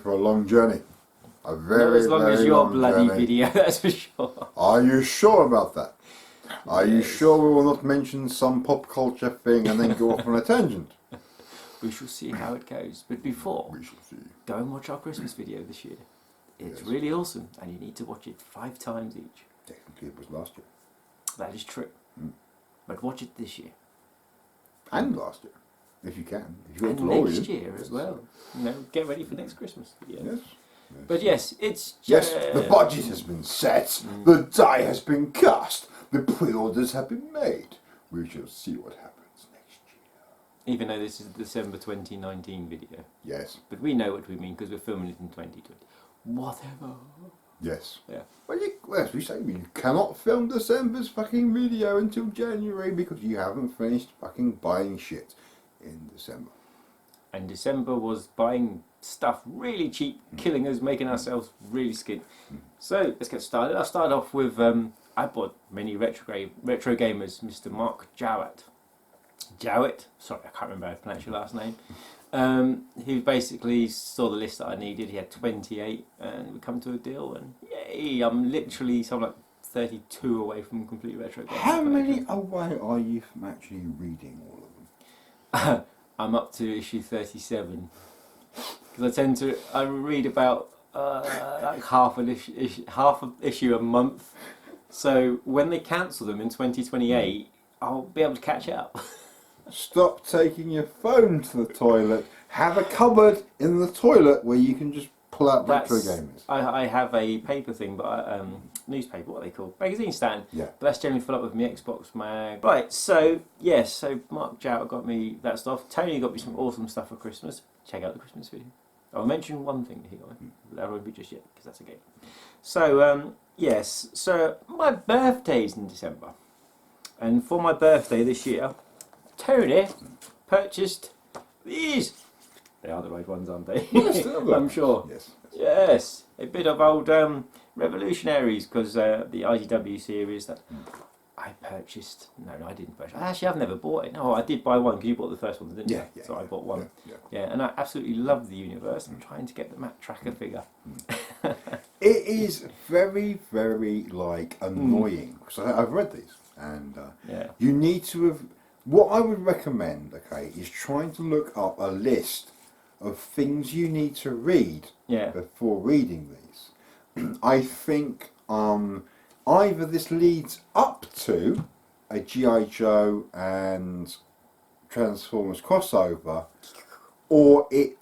for a long journey. A very, not as long very as your long bloody journey. video, that's for sure. Are you sure about that? Are you Yes. sure we will not mention some pop culture thing and then go off on a tangent? We shall see how it goes. But before, We shall see. go and watch our Christmas video this year. It's Yes. really awesome, and you need to watch it 5 times each. Technically it was last year. That is true. But watch it this year. And last year. If you can. If you've got And DeLorean. next year as well. You know, get ready for next Christmas video. Yes. But yes, it's Yes, just... the budget has been set. The die has been cast. The pre-orders have been made. We shall see what happens next year. Even though this is the December 2019 video. Yes. But we know what we mean because we're filming it in 2020. Whatever. Yes. Yeah. Well, as we say, you cannot film December's fucking video until January because you haven't finished fucking buying shit in December. And December was buying stuff really cheap, killing us, making ourselves really skint. So let's get started. I'll start off with I bought many retro gamers, Mr. Mark Jowett. Sorry, I can't remember how to pronounce your last name. He basically saw the list that I needed. He had 28, and we come to a deal. And yay! I'm literally something like 32 away from complete retro games. How many away are you from actually reading all of them? I'm up to issue 37 because I read about like half an issue a month. So when they cancel them in 2028, I'll be able to catch up. Stop taking your phone to the toilet. Have a cupboard in the toilet where you can just pull out retro games. I have a paper thing, but newspaper, what are they called? Magazine stand. Yeah. But that's generally filled up with my Xbox mag. Right, so yes, so Mark Jowett got me that stuff. Tony got me some awesome stuff for Christmas. Check out the Christmas video. I'll mention one thing that he got me. That won't be just yet because that's a game. So yes, so my birthday's in December, and for my birthday this year, Tony purchased these. They are the right ones, aren't they? I'm sure. Yes. Yes, a bit of old Revolutionaries, because the IDW series that I purchased. No, I didn't purchase. Actually, I've never bought it. No, I did buy one because you bought the first one, didn't you? Yeah. So I bought one. Yeah. And I absolutely love the universe. I'm trying to get the Matt Tracker figure. It is very, very like annoying because I've read these, and you need to have. What I would recommend, okay, is trying to look up a list of things you need to read before reading these. I think either this leads up to a G.I. Joe and Transformers crossover, or it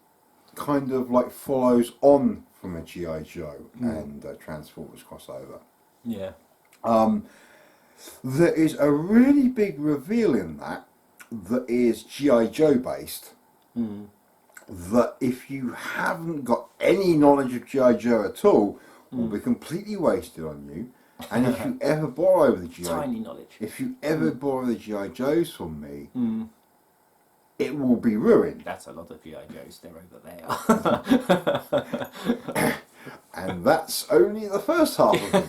kind of like follows on from a G.I. Joe and Transformers crossover. Yeah. There is a really big reveal in that is G.I. Joe based. That if you haven't got any knowledge of G.I. Joe at all, will be completely wasted on you. And if you ever borrow the G.I. Tiny knowledge. If you ever borrow the G.I. Joes from me, it will be ruined. That's a lot of G.I. Joes. They're over there. And that's only the first half of it.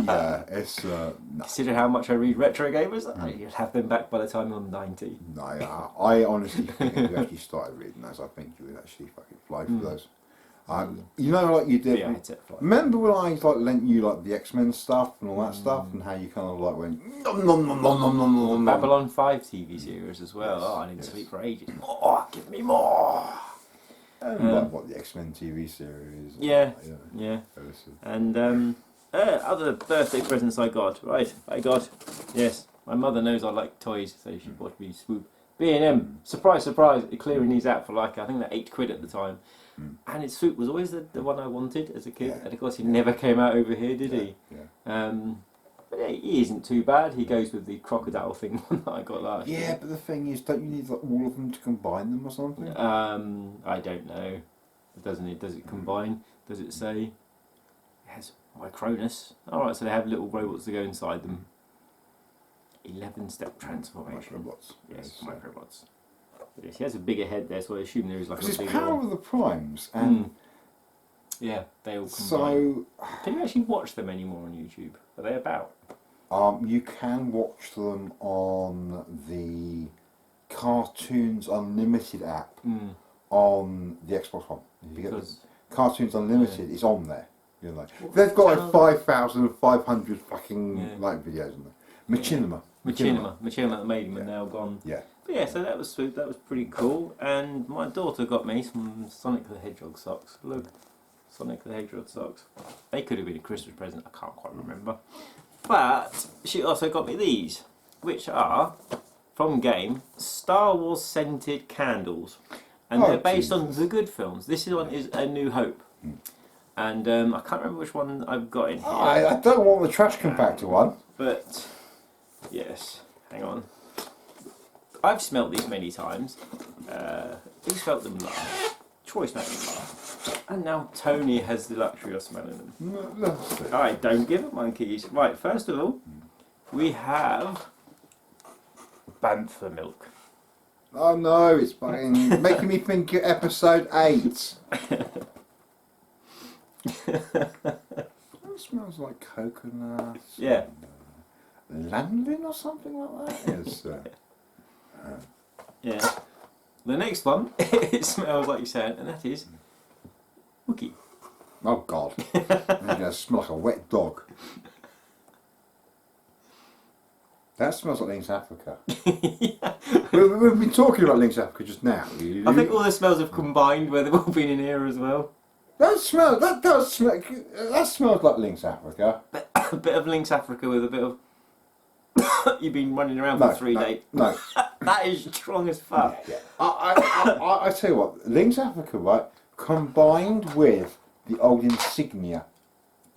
Yeah, it's... no. Consider how much I read retro gamers. You'll have them back by the time I'm 90. No, I honestly think if you actually started reading those, I think you would actually fucking fly through those. You know, like you did. Yeah, it's it. Remember when I like lent you like the X-Men stuff and all that stuff, and how you kind of like went nom nom nom nom nom nom nom. Babylon 5 TV series as well. Yes, Oh, I didn't sleep for ages. More, give me more. And like what the X-Men TV series. Yeah, Like, yeah. Awesome. And other birthday presents I got. Right, yes, my mother knows I like toys, so she bought me Swoop B&M. Surprise, surprise! Clearing these out for like I think they're £8 at the time. And its Swoop was always the one I wanted as a kid, and of course he never came out over here, did he? Yeah. But yeah, he isn't too bad. He goes with the crocodile thing that I got last year. Yeah, but the thing is, don't you need like all of them to combine them or something? I don't know. Doesn't it? Does it combine? Does it say? It has Micronus. Alright, so they have little robots that go inside them. 11-step transformation. Microbots. Yes, microbots. But yes, he has a bigger head there, so I assume there is like a Because bigger... it's Power of the Primes, and yeah, they all combine. so Can you actually watch them anymore on YouTube? Are they about? you can watch them on the Cartoons Unlimited app on the Xbox One. Because Cartoons Unlimited is on there. You know, they've got like 5,500 fucking like videos on there. Machinima that made them are now gone. Yeah. But yeah, so that was sweet. That was pretty cool. And my daughter got me some Sonic the Hedgehog socks. Look, Sonic the Hedgehog socks. They could have been a Christmas present. I can't quite remember. But she also got me these, which are from game Star Wars scented candles, and they're based on the good films. This one is A New Hope. And I can't remember which one I've got in here. I don't want the trash compactor one. But, yes, hang on. I've smelt these many times. Who smelt them last? Troy smelt them last. And now Tony has the luxury of smelling them. Alright, don't give up monkeys. Right, first of all, we have Bantha milk. Oh no, it's fucking making me think of episode 8. It smells like coconut. Yeah. Landlin or something like that. Yes. Yeah. The next one, it smells like you said, and that is Wookie. Oh God. You're going to smell like a wet dog. That smells like Lynx Africa. Yeah. We've been talking about Lynx Africa just now. I think all the smells have combined where they've all been in here as well. That smells like Lynx Africa. A bit of Lynx Africa with a bit of you've been running around for 3 days. No. That is strong as fuck. Yeah. I tell you what, Lynx Africa, right, combined with the old insignia.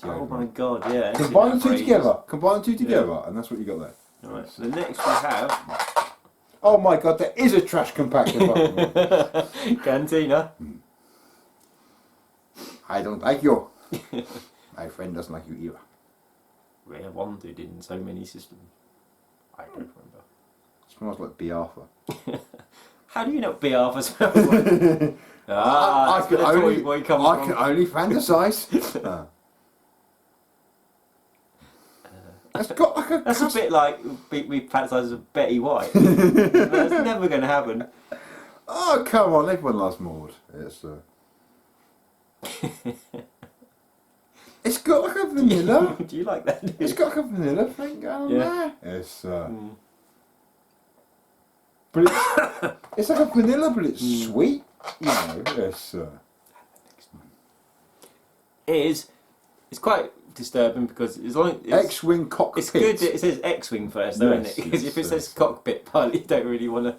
Oh my God, yeah. Combine the two together, and that's what you got there. Alright, so the next we have... Oh my God, there is a trash compactor. Cantina. I don't like you. My friend doesn't like you either. Rare wanted in so many systems. I don't remember. Smells like Biafra. How do you know what Biafra smells like? I can only fantasize. It's got like a. That's a bit like we fantasize with Betty White. That's never going to happen. Oh come on! Everyone loves Maud. It's got like a vanilla. Do you like that? It's got like a vanilla thing going on there. It's but it's like a vanilla, but it's sweet. You know, it's quite disturbing because it's only X-wing cockpit. It's good that it says X-wing first, though, isn't it? Because if it says cockpit pilot, you don't really want to.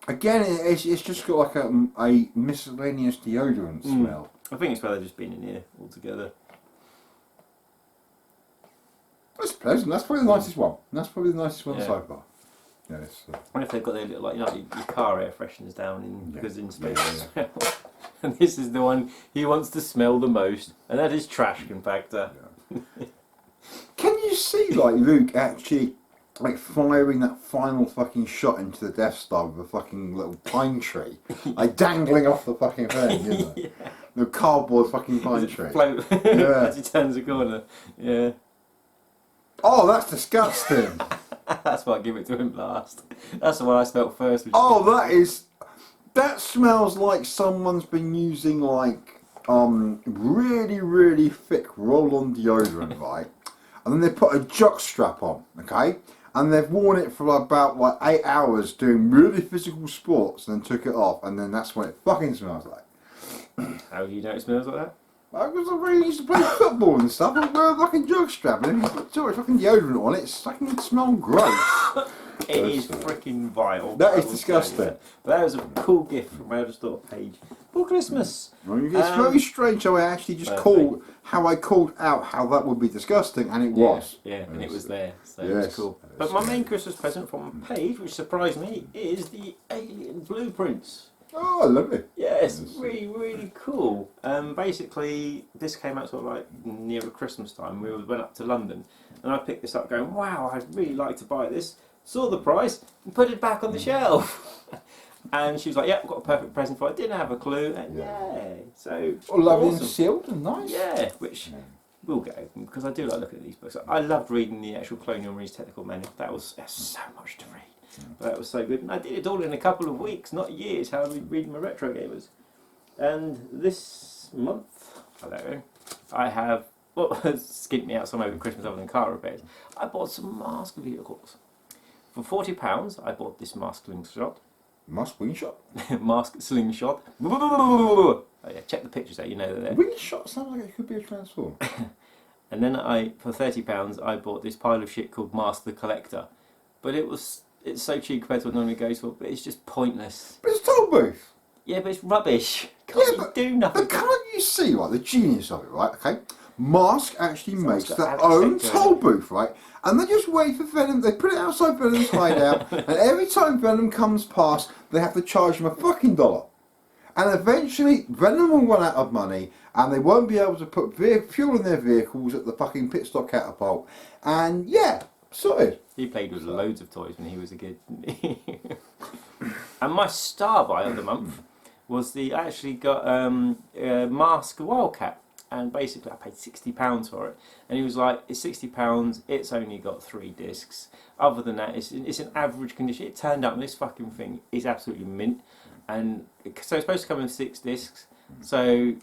Again, it's just got like a miscellaneous deodorant smell. I think it's where they've just been in here altogether. That's pleasant. That's probably the nicest one. That's probably the nicest one so far. Yeah, I wonder if they've got their little, like, you know, your car air fresheners down in because in space. Yeah. And this is the one he wants to smell the most, and that is trash compactor. Yeah. Can you see like Luke actually like firing that final fucking shot into the Death Star with a fucking little pine tree, like dangling off the fucking thing, you know? The cardboard fucking pine tree. Float as he turns the corner. Yeah. Oh, that's disgusting. That's why I give it to him last. That's the one I smelled first. That smells like someone's been using like really really thick roll-on deodorant, right? And then they put a jock strap on, okay? And they've worn it for about like 8 hours doing really physical sports, and then took it off, and then that's what it fucking smells like. How do you know it smells like that? Because I really used to play football and stuff, and wear a fucking jock strap, and if you put fucking deodorant on it, it's fucking smell gross. It is freaking vile. That is disgusting. But that was a cool gift from my eldest daughter, Paige, for Christmas. It's very strange how I actually just called out how that would be disgusting, and it was. Yeah, and it was there, so it was cool. But my main Christmas present from Paige, which surprised me, is the Alien Blueprints. Oh, I love it. Yeah, it's really, really cool. Basically, this came out sort of like near Christmas time. We went up to London, and I picked this up going, wow, I'd really like to buy this. Saw the price, and put it back on the shelf. And she was like, yeah, I've got a perfect present for it. I didn't have a clue, and so lovely awesome. And sealed and nice. Yeah, which we'll go, because I do like looking at these books. I loved reading the actual Colonial Marines Technical Manual. There's so much to read. But that was so good. And I did it all in a couple of weeks, not years, how we read my retro gamers. And this month, I don't know, I have, well, skinned me out some over Christmas other than car repairs. I bought some mask vehicles. For £40, I bought this mask slingshot. Mask wingshot? Mask slingshot. Oh, yeah, check the pictures out, you know they're there. Wingshot sounds like it could be a transform. And then for £30, I bought this pile of shit called Mask the Collector. But it's so cheap compared to what it normally goes for, but it's just pointless. But it's a toll booth. Yeah, but it's rubbish. Can't do nothing. But can't you see, right, the genius of it, right? Okay, Mask actually makes got their ad own sector, toll booth, right? And they just wait for Venom. They put it outside Venom's hideout, and every time Venom comes past, they have to charge him a fucking $1. And eventually, Venom will run out of money, and they won't be able to put fuel in their vehicles at the fucking pit stop catapult. And yeah, sorted. He played with loads of toys when he was a kid. And my star buy of the month was I actually got a Mask Wildcat, and basically I paid £60 for it. And he was like, it's £60, it's only got 3 discs. Other than that, it's in average condition. It turned out this fucking thing is absolutely mint. And so it's supposed to come in 6 discs. So,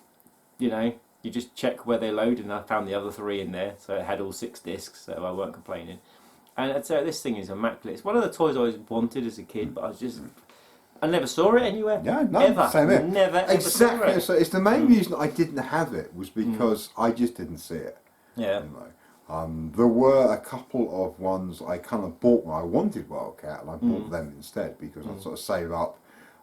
you know, you just check where they load, and I found the other 3 in there. So it had all 6 discs, so I weren't complaining. And I'd say this thing is immaculate. It's one of the toys I always wanted as a kid, but I never saw it anywhere. Yeah, no, ever. Same here. Never ever saw Exactly. it. So it's the main reason I didn't have it was because I just didn't see it. Yeah. You know. There were a couple of ones I kind of bought when I wanted Wildcat, and I bought them instead because I'd sort of save up.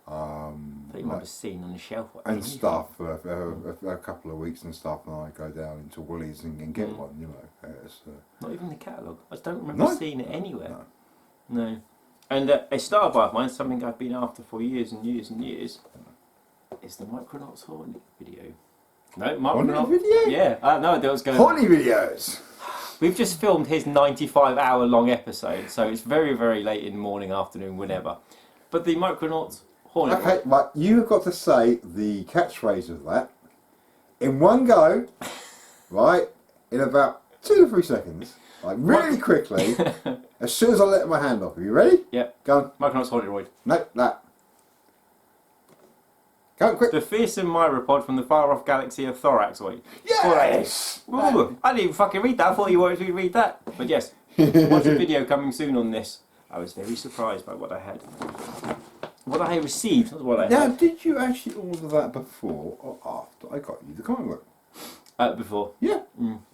That you might have seen on the shelf. And stuff for a couple of weeks and stuff, and I go down into Woolies and get one, you know. Not even the catalogue. I don't remember seeing it anywhere. No. And a star buy of mine, something I've been after for years and years and years, is the Micronauts Horny video. No, Micronauts video? Yeah, I had no idea what was going Horny videos! We've just filmed his 95-hour long episode, so it's very, very late in the morning, afternoon, whenever. But the Micronauts Horny. Okay, right, you've got to say the catchphrase of that in one go, right, in about 2 to 3 seconds, like really quickly, as soon as I let my hand off. Are you ready? Yep. Go on. Micronauts Horny. No, that. Go on, quick. The fearsome myropod from the far-off galaxy of Thoraxoid. Yes! Ooh, I didn't even fucking read that. I thought you wanted me to read that. But yes, watch a video coming soon on this. I was very surprised by what I had. What I received, not what I Now, had. did you actually order that before or after I got you the comic book? Before. Yeah.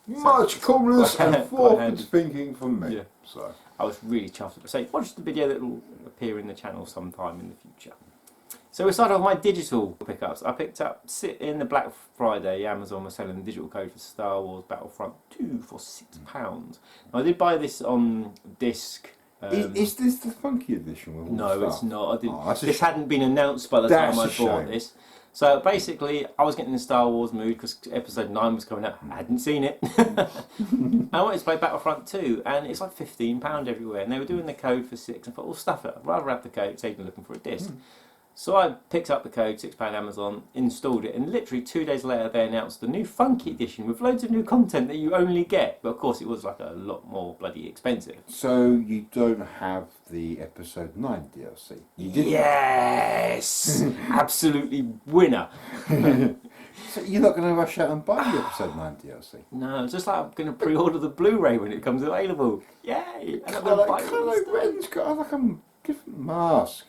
Much coolness and Quite forward handy. thinking from me. Yeah. So. I was really chuffed. So watch the video that will appear in the channel sometime in the future. So we started off my digital pickups. I picked up, in the Black Friday, Amazon was selling the digital code for Star Wars Battlefront 2 for £6. Now, I did buy this on disc. Is this the funky edition with all No, the it's stuff? not. I didn't. Oh, This hadn't been announced by the time I That's a bought shame. this. So basically, I was getting in the Star Wars mood because Episode 9 was coming out. I hadn't seen it. I wanted to play Battlefront 2, and it's like £15 everywhere. And they were doing the code for 6. I thought, well, stuff it. I'd rather have the code, save me looking for a disc. So I picked up the code, £6 Amazon, installed it, and literally 2 days later they announced the new Funky Edition with loads of new content that you only get. But of course it was like a lot more bloody expensive. So you don't have the Episode 9 DLC? You didn't? Yes! Absolutely winner. So you're not going to rush out and buy the Episode 9 DLC? No, it's just like I'm going to pre-order the Blu-ray when it comes available. Yay! And I'm going to buy it. Kylo Ren's got like a different mask.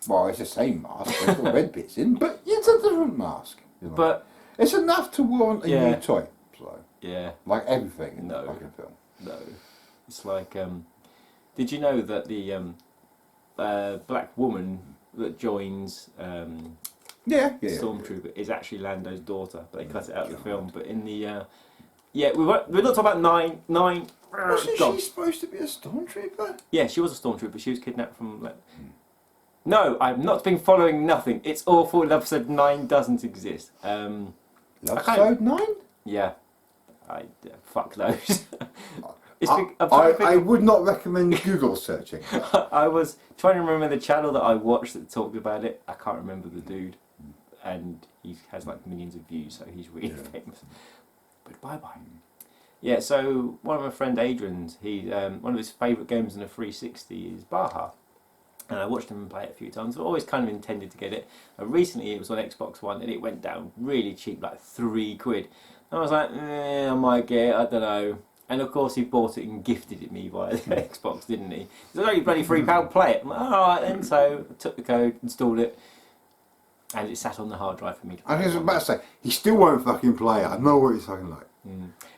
Well, it's the same mask, there's got red bits in, but it's a different mask. You know. But it's enough to warrant a new toy. So, yeah, like everything in the No. fucking film. no, it's like. Did you know that the black woman that joins Yeah. Stormtrooper is actually Lando's daughter? But they cut it out of the film. But in the we're not talking about nine. Wasn't God. she supposed to be a stormtrooper? Yeah, she was a stormtrooper. She was kidnapped from. No, I've not been following nothing. It's awful. Episode 9 doesn't exist. Episode 9? Yeah, fuck those. I would not recommend Google searching. I was trying to remember the channel that I watched that talked about it. I can't remember the dude, and he has like millions of views, so he's really famous. But bye bye. Yeah, so one of my friend Adrian's, one of his favourite games in a 360 is Baja. And I watched him play it a few times. I've always kind of intended to get it. Recently it was on Xbox One and it went down really cheap, like £3. And I was like, I might get it, I don't know. And of course he bought it and gifted it me via the Xbox, didn't he? It was only bloody £3, play it. I'm like, alright then, so I took the code, installed it, and it sat on the hard drive for me to play. I was about to say, he still won't fucking play it. I know what he's fucking like.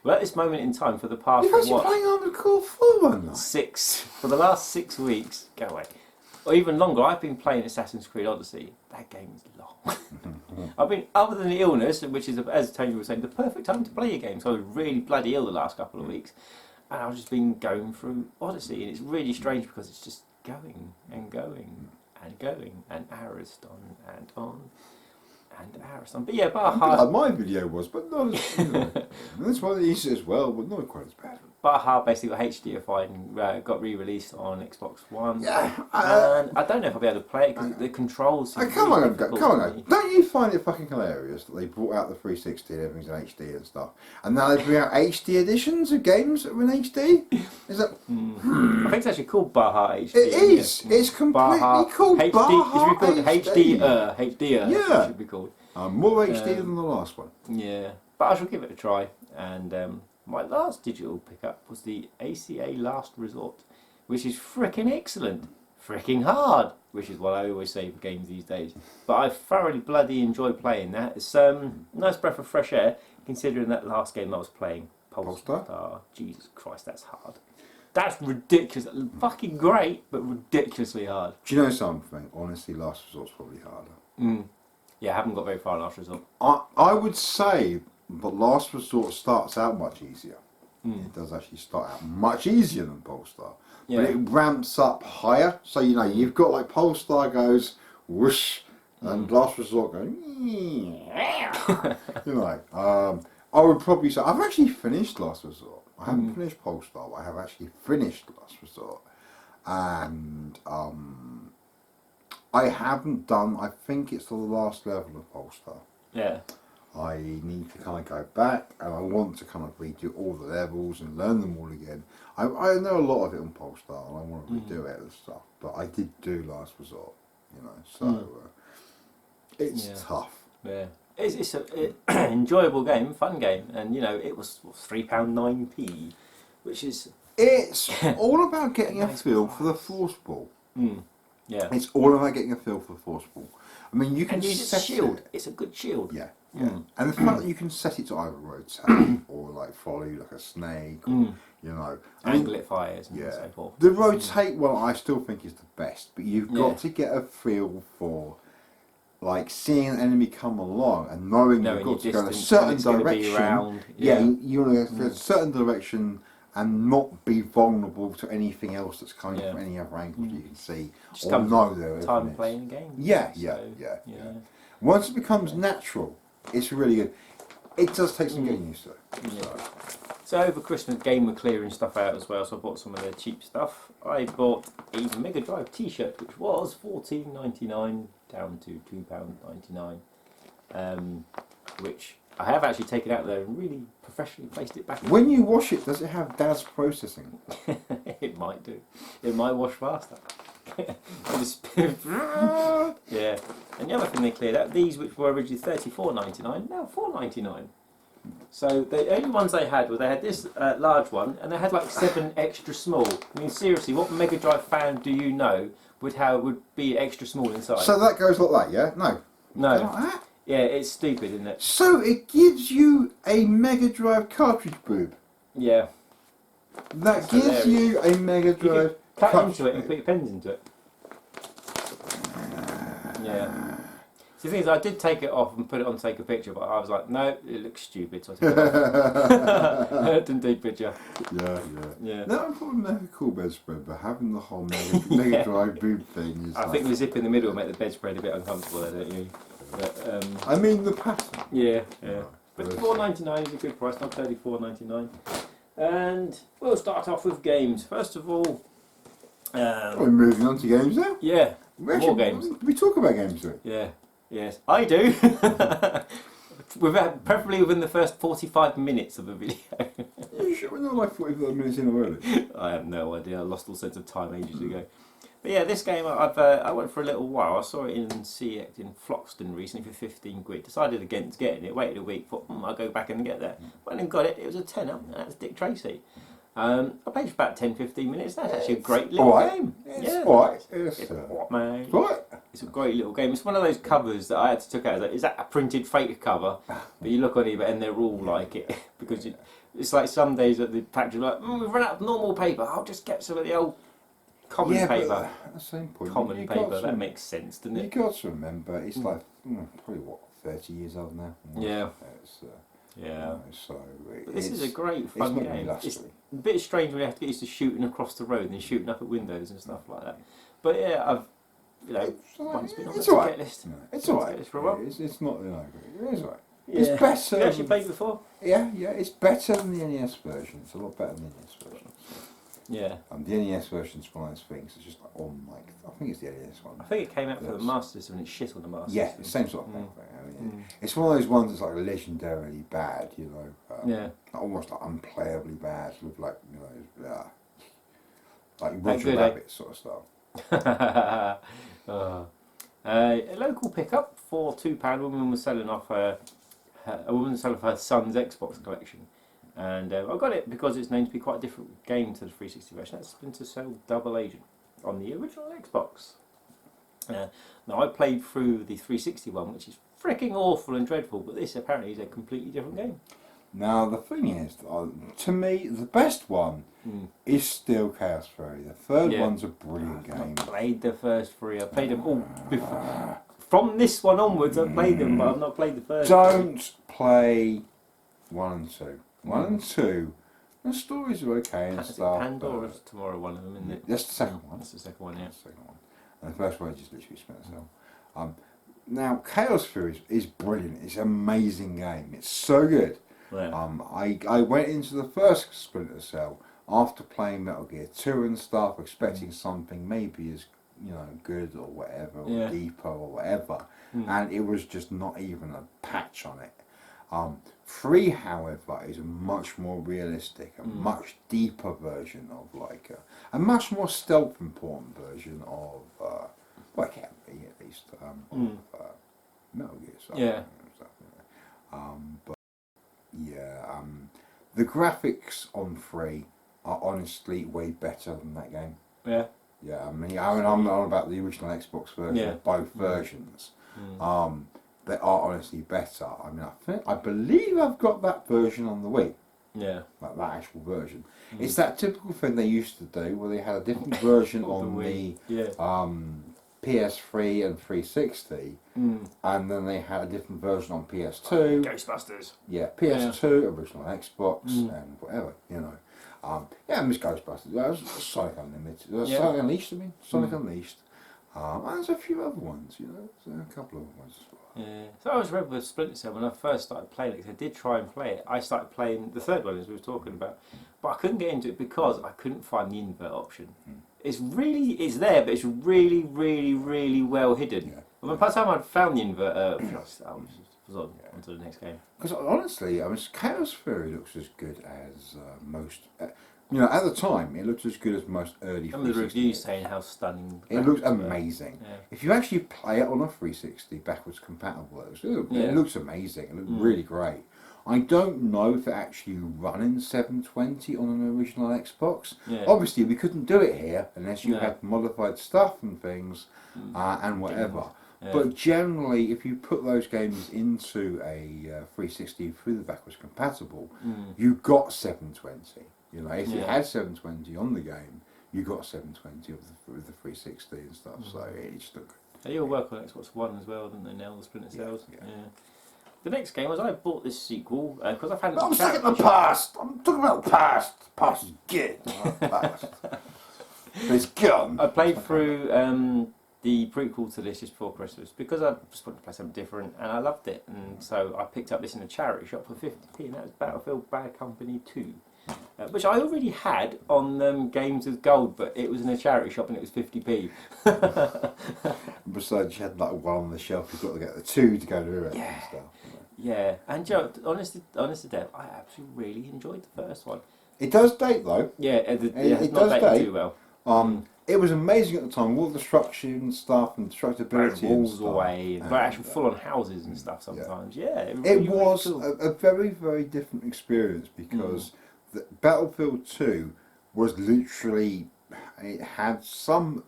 Well, at this moment in time, for the past, You've actually playing Armored Core 4 one night? for the last 6 weeks, go away. Or even longer, I've been playing Assassin's Creed Odyssey. That game is long. I've been, other than the illness, which is, as Tony was saying, the perfect time to play a game. So I was really bloody ill the last couple of weeks. And I've just been going through Odyssey. And it's really strange because it's just going and going and going. And hours on and on. And hours on. But yeah, Baja... my video was, but not as... You know, that's one easy as well, but not quite as bad. Baja basically got HDified and got re-released on Xbox One. Yeah. And I don't know if I'll be able to play it because the controls... Come on. Don't you find it fucking hilarious that they brought out the 360 and everything's in HD and stuff, and now they bring out HD editions of games that are in HD? Is that... I think it's actually called Baja HD. It is. It's completely called HD, Baja it should be called HD. HDR. Yeah. It should be called. More HD than the last one. Yeah. But I shall give it a try. And my last digital pickup was the ACA Last Resort, which is fricking excellent. Fricking hard, which is what I always say for games these days. But I thoroughly bloody enjoy playing that. It's a nice breath of fresh air, considering that last game I was playing, Polestar. Jesus Christ, that's hard. That's ridiculous. Fucking great, but ridiculously hard. Do you know something? Honestly, Last Resort's probably harder. Yeah, I haven't got very far in Last Resort. I would say the Last Resort starts out much easier. It does actually start out much easier than Polestar. Yeah. But it ramps up higher. So, you know, you've got like Polestar goes whoosh and Last Resort goes you know, I would probably say I've actually finished Last Resort. I haven't finished Polestar, but I have actually finished Last Resort. And I haven't done, I think it's the last level of Polestar. Yeah. I need to kind of go back and I want to kind of redo all the levels and learn them all again. I know a lot of it on Polestar and I want to redo it and stuff, but I did do Last Resort, you know, so it's tough. Yeah. It's an enjoyable game, fun game, and you know, it was £3.9p, which is... It's all about getting a feel for the force ball. Yeah. It's all about getting a feel for the force ball. I mean, you can and use set a shield. it. It's a good shield. Yeah. And the fact that you can set it to either rotate or like follow you like a snake, or, you know, Angle it fires and so forth. The rotate one I still think is the best, but you've got to get a feel for like seeing an enemy come along and knowing you've got to go in a certain direction. You want to go in a certain direction and not be vulnerable to anything else that's coming from any other angle you can see Just or know there. Time playing the game. Yeah. Once it becomes natural, it's really good. It does take some getting used to it. So over Christmas, Game were clearing stuff out as well, so I bought some of their cheap stuff. I bought a Mega Drive t-shirt, which was $14.99 down to £2.99, which I have actually taken out there and really professionally placed it back in. When you wash it, does it have DAS processing? It might do. It might wash faster. Yeah. And the other thing they cleared out, these which were originally $34.99, now $4.99. So the only ones they had were they had this large one, and they had like 7 extra small. I mean, seriously, what Mega Drive fan do you know would be extra small inside? So that goes like that, yeah? No. No. Like that? Yeah, it's stupid, isn't it? So it gives you a Mega Drive cartridge boob. Yeah. That gives you a Mega Drive cut into it and put your pens into it. Yeah. See, the thing is, I did take it off and put it on to take a picture, but I was like, no, it looks stupid, so I took it off. I didn't take a picture. Yeah. That would probably make a cool bedspread, but having the whole Mega Drive boob thing is I think the zip in the middle will make the bedspread a bit uncomfortable, don't you? But, I mean the pattern. Yeah. But $4.99 is a good price, not $34.99. And we'll start off with games. First of all... we're moving on to games now? Yeah, more games. We talk about games today. Yeah. Yes, I do. Preferably within the first 45 minutes of a video. You sure we're not like 45 minutes in already? I have no idea. I lost all sense of time ages ago. But yeah, this game I went for a little while. I saw it in CX in Floxton recently for 15 quid. Decided against getting it. Waited a week. Thought I'll go back and get that. Went and got it. It was a tenner. And that's Dick Tracy. I played for about 10-15 minutes. That's actually a great little game. It's right. It's man. right. It's a great little game. It's one of those covers that I had to took out. Is that a printed fake cover? But you look on eBay and they're all like it because it's like some days at the factory like we've run out of normal paper. I'll just get some of the old common paper. But at the same point, common paper. That makes sense, doesn't it? You got to remember, it's like probably 30 years old now. Yeah. It's, yeah. So but this is a great fun game. It's a bit strange when you have to get used to shooting across the road and shooting up at windows and stuff like that. But yeah, I've once been on the ticket list. It's alright. It's not it's alright. It's better. You actually played before? Yeah, it's better than the NES version. It's a lot better than the NES version. Yeah. The NES version's one of those things. It's just like, oh my! I think it's the NES one. I think it came out for the Master System and it's shit on the Master Yeah, System. the same sort of thing. I mean, it's one of those ones that's like legendarily bad, you know. Almost like unplayably bad, with like like Roger Rabbit sort of stuff. A local pickup for £2. A woman was selling off her son's Xbox collection, and I got it because it's known to be quite a different game to the 360 version. That's Splinter Cell Double Agent on the original Xbox. Now I played through the 360 one, which is freaking awful and dreadful, but this apparently is a completely different game. Now the thing is, to me, the best one is still Chaos Theory. The third one's a brilliant game. I played the first three. I played them all before. From this one onwards, I've played them, but I've not played the first. Don't play 1 and 2. 1 and 2, the stories are okay and stuff. Pandora's Tomorrow, one of them, isn't it? That's the second one. That's the second one, yeah. That's the second one. And the first one is just literally Splinter Cell. Now, Chaos Theory is brilliant. It's an amazing game. It's so good. Yeah. I went into the first Splinter Cell after playing Metal Gear 2 and stuff, expecting something maybe as good or whatever, or deeper or whatever, and it was just not even a patch on it. 3, however, is a much more realistic, a much deeper version of like a much more stealth important version of well, it can be at least of Metal Gear. Stuff, but the graphics on 3 are honestly way better than that game. Yeah. Yeah, I mean I'm not on about the original Xbox version of both versions. They are honestly better. I mean, I believe I've got that version on the Wii. Yeah. Like that actual version. It's that typical thing they used to do where they had a different version on the PS3 and 360, and then they had a different version on PS2. Ghostbusters. Yeah, PS2, original Xbox, and whatever, Yeah, Miss Ghostbusters. That was Sonic Unlimited. Sonic Unleashed, I mean. Sonic Unleashed. And there's a few other ones, so a couple of other ones as well. Yeah. So I was remember with Splinter Cell when I first started playing it, because I did try and play it. I started playing the third one, as we were talking about, but I couldn't get into it because I couldn't find the invert option. It's there, but it's really, really, really well hidden. Yeah. And by the time I'd found the invert option, I was on to the next game. Because honestly, I mean, Chaos Theory looks as good as most. At the time, it looked as good as most early. Some of the reviews saying how stunning. It looks amazing. Yeah. If you actually play it on a 360 backwards compatible, it looks amazing. It looks really great. I don't know if it actually run in 720 on an original Xbox. Yeah. Obviously, we couldn't do it here unless you had modified stuff and things and whatever. Yeah. But generally, if you put those games into a 360 through the backwards compatible, you got 720. If you had 720 on the game, you got 720 with the 360 and stuff. So it just looked good. They all work on Xbox One as well, don't they? Now the Splinter Cells. Yeah. The next game was I bought this sequel because I've had. I'm talking about the past. I'm talking about the past. The past is good. Past. It's gone. I played through the prequel to this just before Christmas because I just wanted to play something different and I loved it, and so I picked up this in a charity shop for 50p, and that was Battlefield Bad Company 2. Which I already had on Games with Gold, but it was in a charity shop and it was 50p. Besides, you had like one on the shelf, you've got to get the 2 to go to it and stuff. Yeah, and honest to Dev, I actually really enjoyed the first one. It does date though. Yeah, it does date too well. It was amazing at the time, all the destruction and stuff and destructibility walls and stuff. away, and actual full-on houses and stuff sometimes. Yeah, it was cool. a very, very different experience because the Battlefield 2 was literally, it had some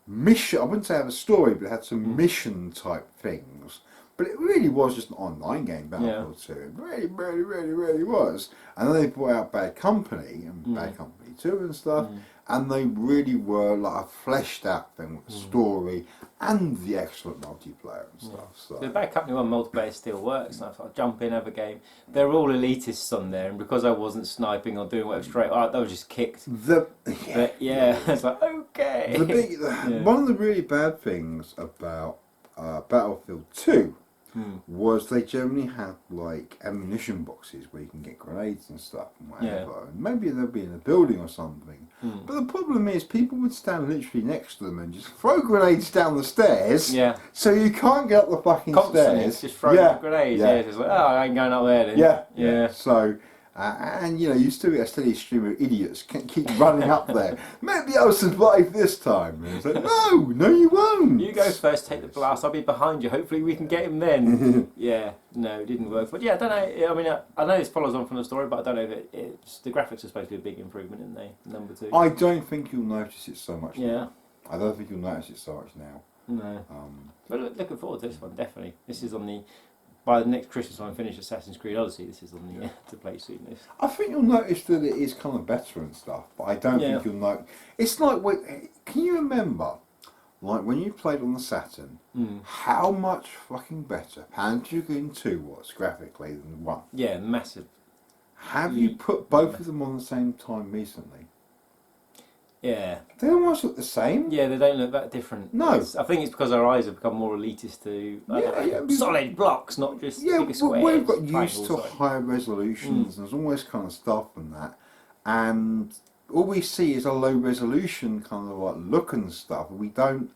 mission, I wouldn't say it had a story, but it had some mission type things. But it really was just an online game, Battlefield 2. It really, really, really, really was. And then they brought out Bad Company and Bad Company 2 and stuff. And they really were like a fleshed out thing with the story and the excellent multiplayer and stuff. So the Bad Company 1 multiplayer still works. And I thought, jump in, have a game. They're all elitists on there, and because I wasn't sniping or doing whatever straight, they were just kicked. It's like, okay. One of the really bad things about Battlefield 2 was they generally had like ammunition boxes where you can get grenades and stuff and whatever. And maybe they'll be in a building or something. But the problem is people would stand literally next to them and just throw grenades down the stairs. So you can't get up the fucking stairs. Just throwing grenades. It's like, I ain't going up there then. So and you know, you still get a steady stream of idiots keep running up there. Maybe I'll survive this time. And it's like, no, you won't. You go first, take the blast. I'll be behind you. Hopefully, we can get him then. No, it didn't work. But I don't know. I mean, I know this follows on from the story, but I don't know if it's the graphics are supposed to be a big improvement, aren't they? Number 2. I don't think you'll notice it so much. Now. I don't think you'll notice it so much now. No. But looking forward to this one, definitely. This is on the. By the next Christmas when I finish Assassin's Creed Odyssey, this is on the to play soon list. I think you'll notice that it is kind of better and stuff, but I don't think you'll know. It's like, can you remember, like when you played on the Saturn, how much fucking better Panzer Dragoon 2 was graphically than 1? Yeah, massive. Have you put both of them on the same time recently? Yeah. They almost look the same. Yeah, they don't look that different. No. I think it's because our eyes have become more elitist to solid blocks, not just bigger squares. We've got used to higher resolutions and there's all this kind of stuff and that. And all we see is a low resolution kind of like look and stuff. We don't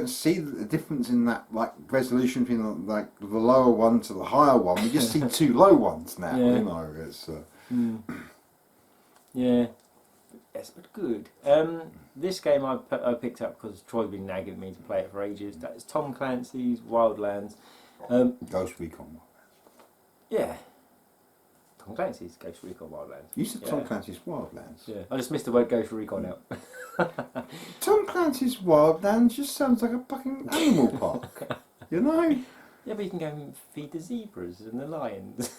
see the difference in that like resolution between like the lower one to the higher one. We just see 2 low ones now. You know, it's Yes, but good. This game I picked up because Troy's been nagging me to play it for ages. That is Tom Clancy's Wildlands. Ghost Recon Wildlands. Yeah. Tom Clancy's Ghost Recon Wildlands. You said Tom Clancy's Wildlands. Yeah, I just missed the word Ghost Recon out. Tom Clancy's Wildlands just sounds like a fucking animal park. You know? Yeah, but you can go and feed the zebras and the lions.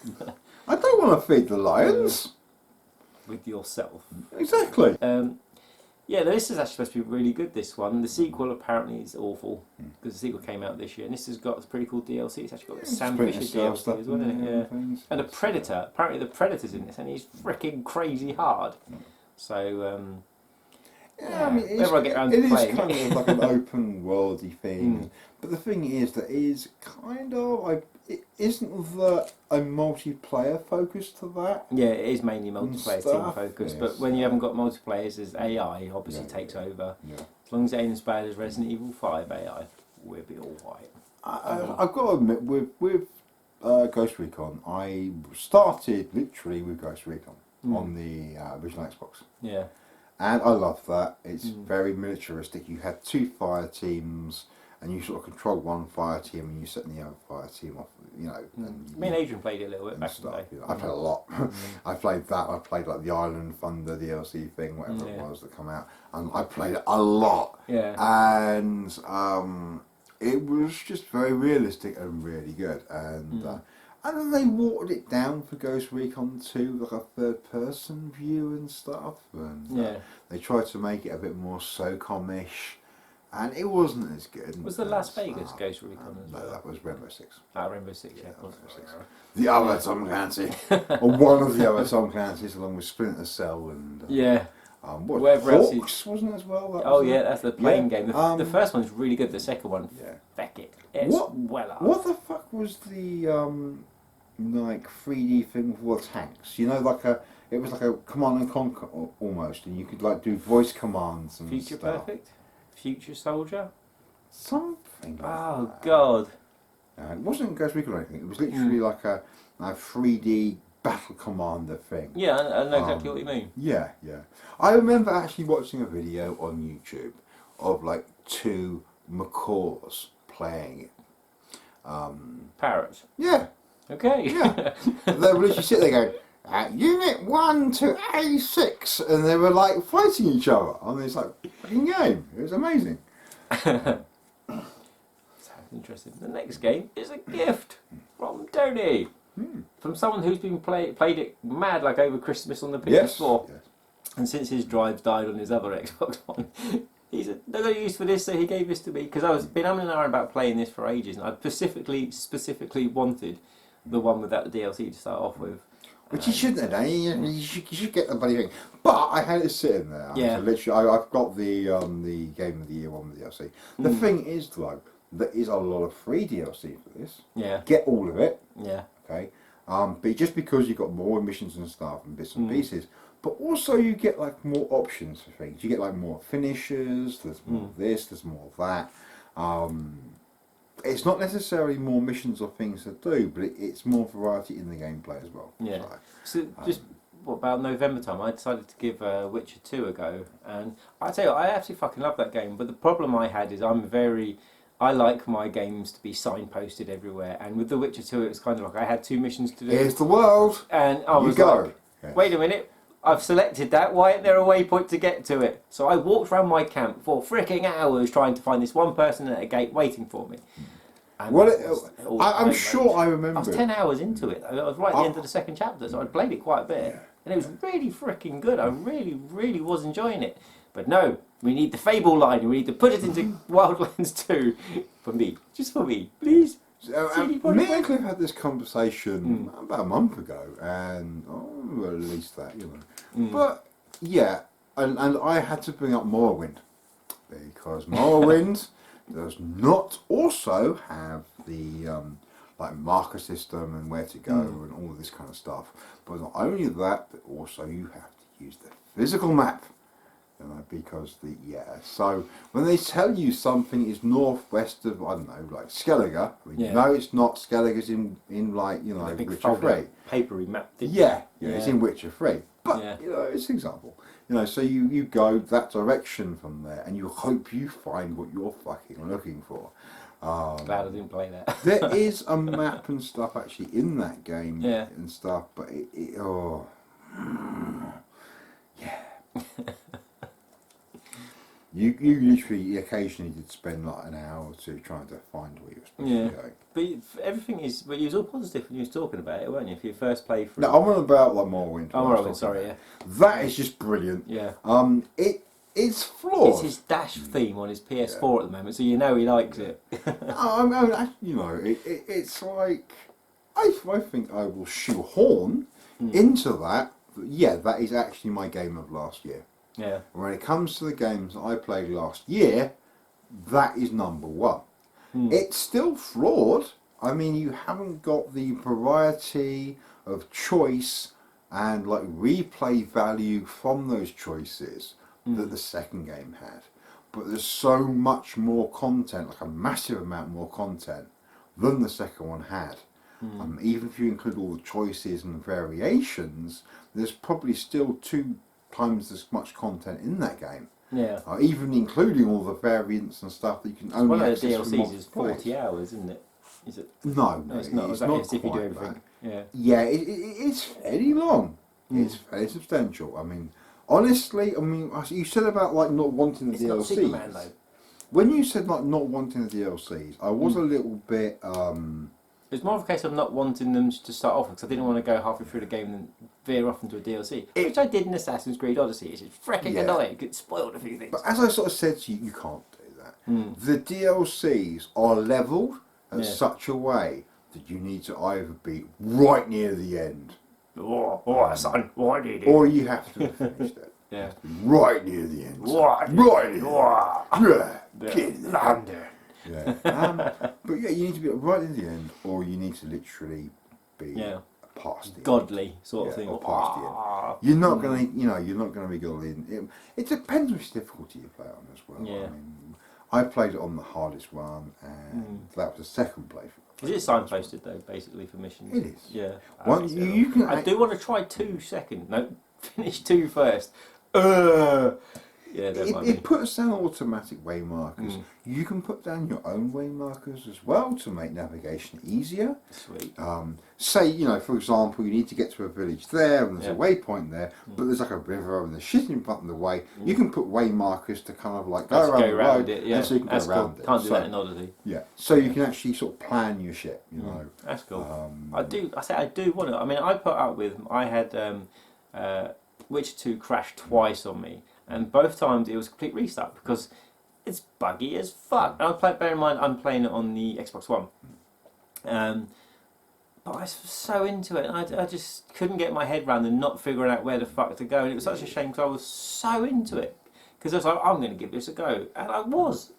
I don't want to feed the lions. With yourself. Exactly. This is actually supposed to be really good, this one. The sequel apparently is awful, because the sequel came out this year, and this has got pretty cool DLC. It's actually got the Sam Fisher DLC as well, isn't it? And a Predator. Apparently the Predator's in this, and he's freaking crazy hard. So, I mean, it is kind of like an open worldy thing. But the thing is that it is kind of like, isn't there a multiplayer focus to that? Yeah, it is mainly multiplayer team focused, but when you haven't got multiplayers, as AI obviously takes over. As long as it ain't as bad as Resident Evil 5 AI, we'll be all right. I've got to admit, with Ghost Recon, I started literally with Ghost Recon on the original Xbox. Yeah. And I love that. It's very militaristic. You had 2 fire teams, and you sort of control one fire team, and you set the other fire team off. You know. And me and Adrian played it a little bit back in the day. You know, I played a lot. I played that. I played like the Island Thunder DLC thing, whatever it was that come out, and I played it a lot. Yeah. And it was just very realistic and really good. And then they watered it down for Ghost Recon 2, like a third-person view and stuff. And they tried to make it a bit more SOCOM-ish, and it wasn't as good. Was the Las Vegas Ghost Recon as well? No, that was Rainbow Six. Rainbow Six, Rainbow Six. The other Tom Clancy, or one of the other Tom Clancy's, along with Splinter Cell and Hawks wasn't as well. That's the playing game. The first one's really good. The second one, feck it. It's well up. What the fuck was the like 3D thing with all the tanks? You know, it was like a Command and Conquer almost, and you could like do voice commands and Future stuff. Perfect, Future Soldier, something. God. It wasn't Ghost Recon or anything. It was literally like a 3D battle commander thing. Yeah, I know exactly what you mean. Yeah. I remember actually watching a video on YouTube of like 2 macaws playing it. Parrots. Yeah. Okay. Yeah. They would literally sit there going, Unit 1 to A6, and they were like fighting each other on this like fucking game. It was amazing. Sounds interesting. The next game is a gift from Tony. From someone who's been played it mad like over Christmas on the PS4. Yes. And since his drives died on his other Xbox One, he said, no got use for this, so he gave this to me. Because I was been umming and ahhing about playing this for ages, and I specifically wanted the one without the DLC to start off with. Which you shouldn't have done. You should get the bloody thing. But I had it sitting there. Yeah. So literally, I've got the Game of the Year one with DLC. The thing is, though, there is a lot of free DLC for this. Yeah. Get all of it. Yeah. Okay. But just because you've got more missions and stuff and bits and pieces, but also you get like more options for things. You get like more finishers. There's more of this. There's more of that. It's not necessarily more missions or things to do, but it's more variety in the gameplay as well. Yeah. So just what about November time? I decided to give Witcher 2 a go, and I tell you, I absolutely fucking love that game. But the problem I had is I like my games to be signposted everywhere, and with The Witcher 2, it was kind of like I had 2 missions to do. Here's the world. And I was like, wait a minute. I've selected that, why isn't there a waypoint to get to it? So I walked around my camp for freaking hours trying to find this one person at a gate waiting for me. And I'm sure I remember. I was 10 hours into it. I was right at the end of the second chapter, so I'd played it quite a bit. Yeah. And it was really freaking good. I really, really was enjoying it. But no, we need the Fable line, and we need to put it into Wildlands 2. For me. Just for me. Please. Me and Cliff had this conversation about a month ago, and at least that, you know. But yeah, and I had to bring up Morrowind because Morrowind does not also have the like marker system and where to go and all of this kind of stuff. But not only that, but also you have to use the physical map. You know, because so when they tell you something is northwest of, I don't know, like Skellige, I mean, no, it's not. Skellige's in like, you know, Witcher 3. Papery map. Yeah, it's in Witcher 3. But you know, it's an example. You know, so you go that direction from there, and you hope you find what you're fucking looking for. Glad I didn't play that. There is a map and stuff actually in that game and stuff, but You literally occasionally did spend like an hour or 2 trying to find where you were supposed to go. But everything is, but you was all positive when you was talking about it, weren't you? For your first playthrough. No, I'm on about like Morrowind. Oh, Morrowind, sorry, That is just brilliant. Yeah. It's flawed. It's his Dash theme on his PS4 at the moment, so you know he likes it. You know, it's like I think I will shoehorn into that. Yeah, that is actually my game of last year. Yeah. When it comes to the games that I played last year, that is number 1. It's still flawed. I mean, you haven't got the variety of choice and like replay value from those choices that the second game had. But there's so much more content, like a massive amount more content than the second one had. Even if you include all the choices and variations, there's probably still 2 times as much content in that game. Yeah. Even including all the variants and stuff that you can only access from one of the DLCs is 40 hours, isn't it? Is it? No, it's not. It's not not if you do quite everything. that. Yeah, it's fairly long. It's fairly substantial. I mean, honestly, you said about like not wanting the DLCs. Not Superman, though. When you said like not wanting the DLCs, I was a little bit. It's more of a case of not wanting them to start off with, because I didn't want to go halfway through the game and then veer off into a DLC, which I did in Assassin's Creed Odyssey. It's just freaking annoying. It spoiled a few things. But as I sort of said to you, you can't do that. The DLCs are levelled in such a way that you need to either be right near the end, son, why did it? or you have to have finished it. Yeah. Right near the end. Right near the end. Lander. Yeah. But yeah, you need to be right in the end, or you need to literally be past the godly end. sort of thing, or past the end. You're not gonna, you're not gonna be godly. It depends which difficulty you play on as well. Yeah. I played it on the hardest one, and that was the second playthrough. Is it signposted though, basically for missions? It is. Yeah. Well, you can. I do want to try 2 second. No, finish 2 first. Yeah, it puts down automatic way markers. You can put down your own way markers as well to make navigation easier. Sweet. Say, you know, for example, you need to get to a village there, and there's a waypoint there, but there's like a river and there's shit in front of the way. You can put way markers to kind of like go around the road, and so you can go around it. Can't do that in Odyssey. Yeah, so you can actually sort of plan your shit, you know. That's cool. I do want to. I mean, I put up with. I had Witcher 2 crashed twice on me. And both times it was a complete restart because it's buggy as fuck. And bear in mind, I'm playing it on the Xbox One. But I was so into it, and I just couldn't get my head around and not figuring out where the fuck to go. And it was such a shame because I was so into it. Because I was like, I'm going to give this a go. And I was.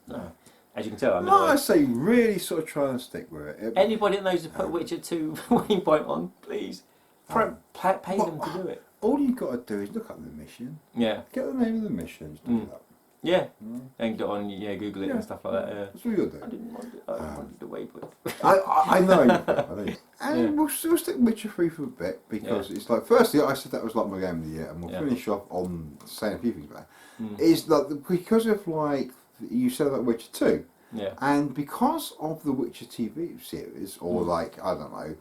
As you can tell, I'm I say really sort of trying to stick with it. Anybody that knows to put Witcher 2 waypoint on, please. Pay them to do it. All you've got to do is look up the mission. Yeah. Get the name of the mission. Yeah. And get on, Google it and stuff like that. Yeah. That's what you'll do. I didn't want it. I wanted the waypoint. I know you do. I know. And we'll still stick Witcher 3 for a bit because it's like, firstly, I said that was like my game of the year, and we'll finish off on saying a few things about it. Is like because of like you said about Witcher 2. Yeah. And because of the Witcher TV series, or like I don't know.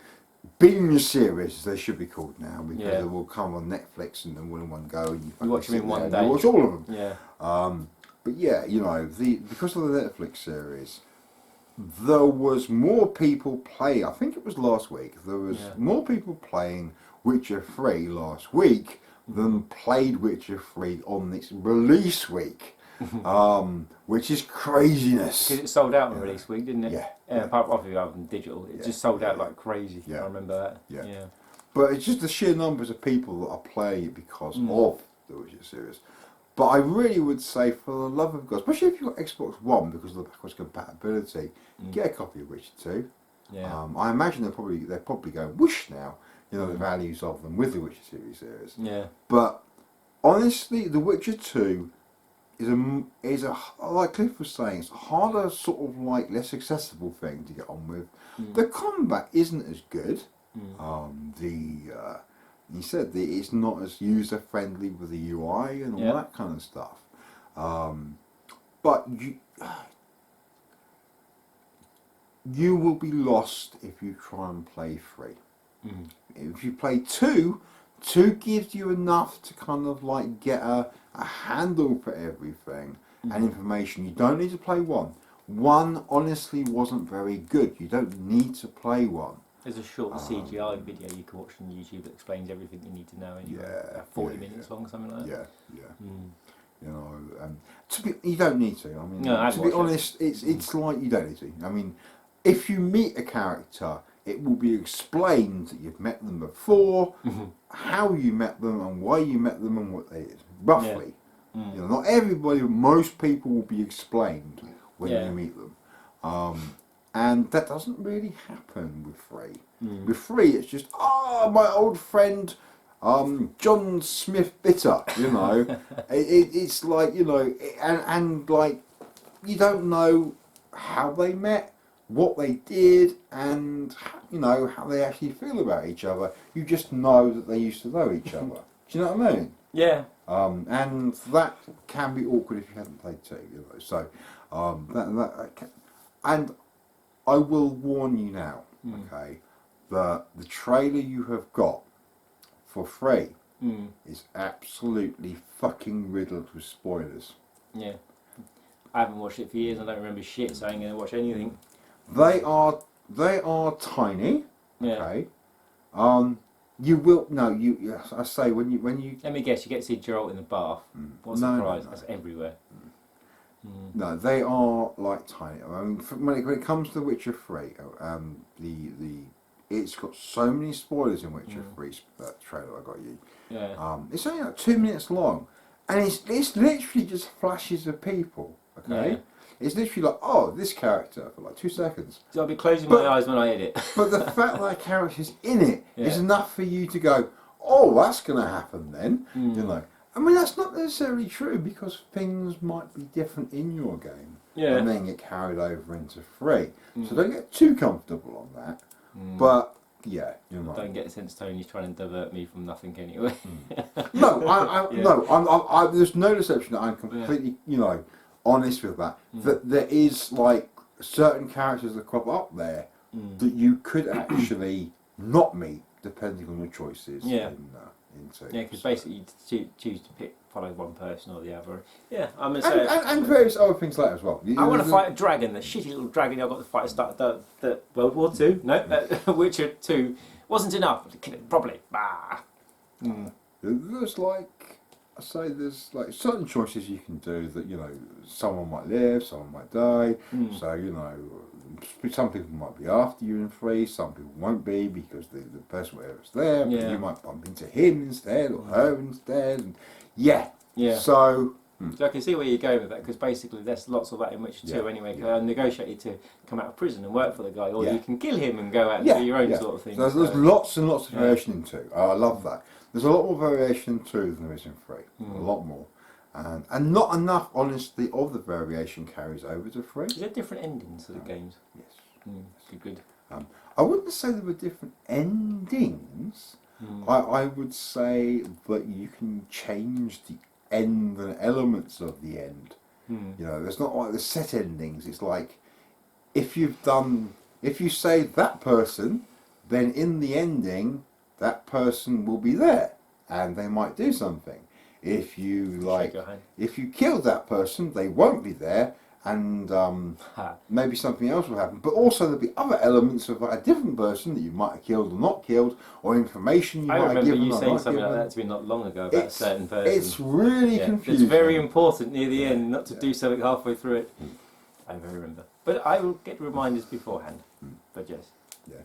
Binge series, they should be called now, because they will come on Netflix and then all in one go, and you watch them in one day. You watch all of them. Yeah. But yeah, you know, because of the Netflix series, there was more people play. I think it was last week. There was more people playing Witcher 3 last week than played Witcher 3 on this release week. Which is craziness. Because it sold out on release week, didn't it? Yeah. Apart from the album digital, it just sold out like crazy. Yeah. I remember that. Yeah. But it's just the sheer numbers of people that are playing it because of the Witcher series. But I really would say, for the love of God, especially if you've got Xbox One because of the backwards compatibility, get a copy of Witcher 2. Yeah. I imagine they're probably going whoosh now. You know the values of them with the Witcher series. Yeah. But honestly, the Witcher 2. Is a like Cliff was saying, it's a harder sort of like less accessible thing to get on with. The combat isn't as good. He said that it's not as user friendly with the UI and all that kind of stuff. But you will be lost if you try and play 3. If you play 2 gives you enough to kind of like get a handle for everything and information. You don't need to play 1. 1 honestly wasn't very good. You don't need to play 1. There's a short CGI video you can watch on YouTube that explains everything you need to know. And 40 minutes long, something like that. You know, you don't need to. I mean, to be honest, it's like you don't need to. I mean, if you meet a character, it will be explained that you've met them before, how you met them and why you met them and what they did. Roughly. You know, not everybody, but most people will be explained when you meet them. And that doesn't really happen with 3. With 3, it's just, my old friend, John Smith Bitter, you know. It's like, you know, and like, you don't know how they met, what they did, and you know how they actually feel about each other. You just know that they used to know each other. Do you know what I mean? Yeah. And that can be awkward if you haven't played 2. You know, so and I will warn you now, okay, that the trailer you have got for 3 is absolutely fucking riddled with spoilers. Yeah. I haven't watched it for years. I don't remember shit, so I ain't going to watch anything. They are tiny. Okay. You will I say when you. Let me guess. You get to see Geralt in the bath. What a surprise! No. That's everywhere. No, they are like tiny. I mean, when it comes to Witcher 3, it's got so many spoilers in Witcher 3 trailer I got you. Yeah. It's only like 2 minutes long, and it's literally just flashes of people. Okay. Yeah. It's literally like, oh, this character for like 2 seconds. So I'll be closing my eyes when I edit. But the fact that character's in it is enough for you to go, oh, that's going to happen then, you know. I mean, that's not necessarily true because things might be different in your game. Yeah. And then get carried over into 3. So don't get too comfortable on that. But, yeah, you're right. Don't get the sense Tony's trying to divert me from nothing anyway. No, no, there's no deception that I'm completely, honest with that. That there is, like, certain characters that crop up there that you could actually not meet depending on your choices. Yeah. Yeah, because basically you choose to follow one person or the other. Yeah, I'm gonna say and various other things like that as well. I want to fight a dragon, the shitty little dragon I got to fight at the start of the World War II. No, Witcher 2 wasn't enough to kill it properly. Bah. There's like, I say, there's like certain choices you can do that someone might live, someone might die. So some people might be after you in 3, some people won't be because the person whoever's there, but you might bump into him instead or her instead. And So I can see where you're going with that because basically there's lots of that in Witcher 2 anyway. I negotiated to come out of prison and work for the guy, or you can kill him and go out and do your own sort of thing. So there's lots and lots of variation in 2. I love that. There's a lot more variation in 2 than there is in 3. A lot more. And not enough, honestly, of the variation carries over to 3. Is there different endings to the games? Yes. Good. I wouldn't say there were different endings. I would say that you can change the end and elements of the end. There's not like the set endings. It's like if you say that person, then in the ending that person will be there and they might do something. If you kill that person, they won't be there, and maybe something else will happen. But also there'll be other elements of a different person that you might have killed or not killed, or information you might have given. I remember you saying something like that to me not long ago about a certain person. It's really confusing. It's very important near the end not to do something halfway through it. I remember. But I will get reminders beforehand. But yes. Yeah.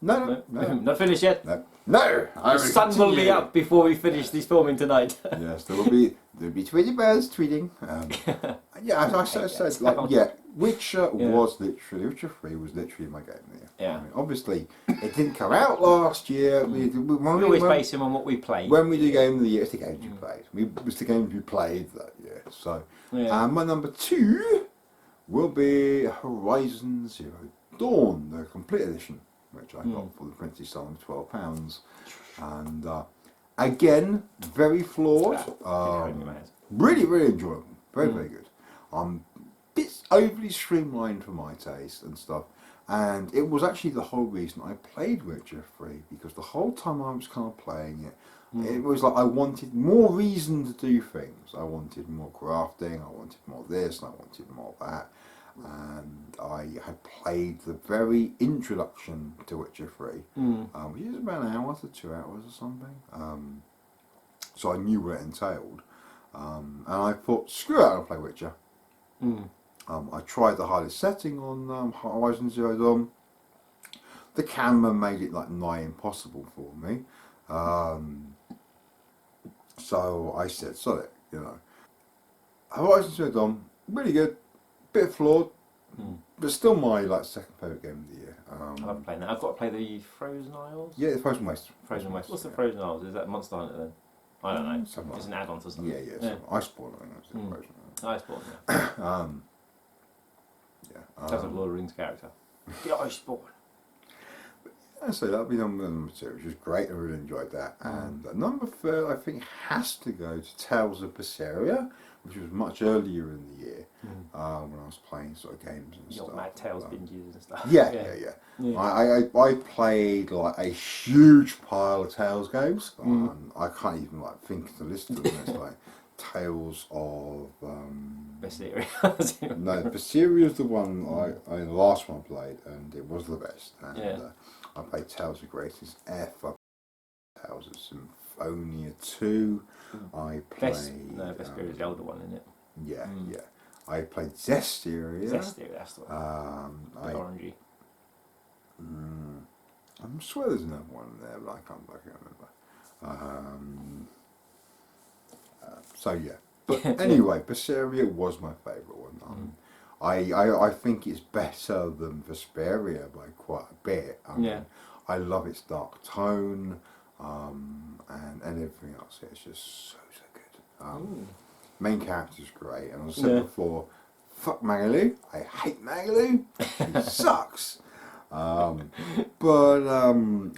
No. Not finished yet? No. The sun will be up before we finish this filming tonight. Yes, there'll be Tweety birds tweeting. As I said, Witcher was literally, Witcher 3 was literally my game there. Yeah. I mean, obviously, it didn't come out last year. We always base him on what we played. When we do Game of the Year, it's the games you played. It was the games we played that year. So, my number 2 will be Horizon Zero Dawn, the complete edition, which I got for the printed sum of £12, and again very flawed, really enjoyable, very good. Bits overly streamlined for my taste and stuff, and it was actually the whole reason I played Witcher 3 because the whole time I was kind of playing it, it was like I wanted more reason to do things. I wanted more crafting, I wanted more this, and I wanted more that. And I had played the very introduction to Witcher 3, which is about an hour to 2 hours or something. So I knew what it entailed. And I thought, screw it, I'll play Witcher. I tried the hardest setting on Horizon Zero Dawn. The camera made it like nigh impossible for me. So I said, sod it, Horizon Zero Dawn, really good. Bit flawed, but still my second favourite game of the year. I love playing that. I've got to play the Frozen Isles. Yeah, the Frozen Waste. Frozen Waste. What's the Frozen Isles? Is that Monster Hunter then? I don't know. It's an add-on to something. Yeah. Iceborne, I think that's the Frozen. Iceborne. Sounds like Lord of the Rings character. The Iceborne. So that'll be number 2, which is great. I really enjoyed that. And number 3, I think, has to go to Tales of Berseria, which was much earlier in the year when I was playing sort of games and stuff. Mad Tales binges and stuff. Yeah. I played like a huge pile of Tales games. I can't even think of the list of them. It's like Tales of Berseria. No, Berseria is the one the last one I played, and it was the best. And I played Tales of Greatest F. I played Tales of Symphonia 2. I played... Vesperia is the older one, isn't it? Yeah. I played Zestiria. Zestiria, that's the one. Orangey. I'm sure there's another one there, but I can't remember. So yeah. But anyway, Berseria was my favourite one. I think it's better than Vesperia by quite a bit. I love its dark tone and everything else. It's just so good. Main character's great, and as I said before, fuck Magalu. I hate Magalu. She sucks. But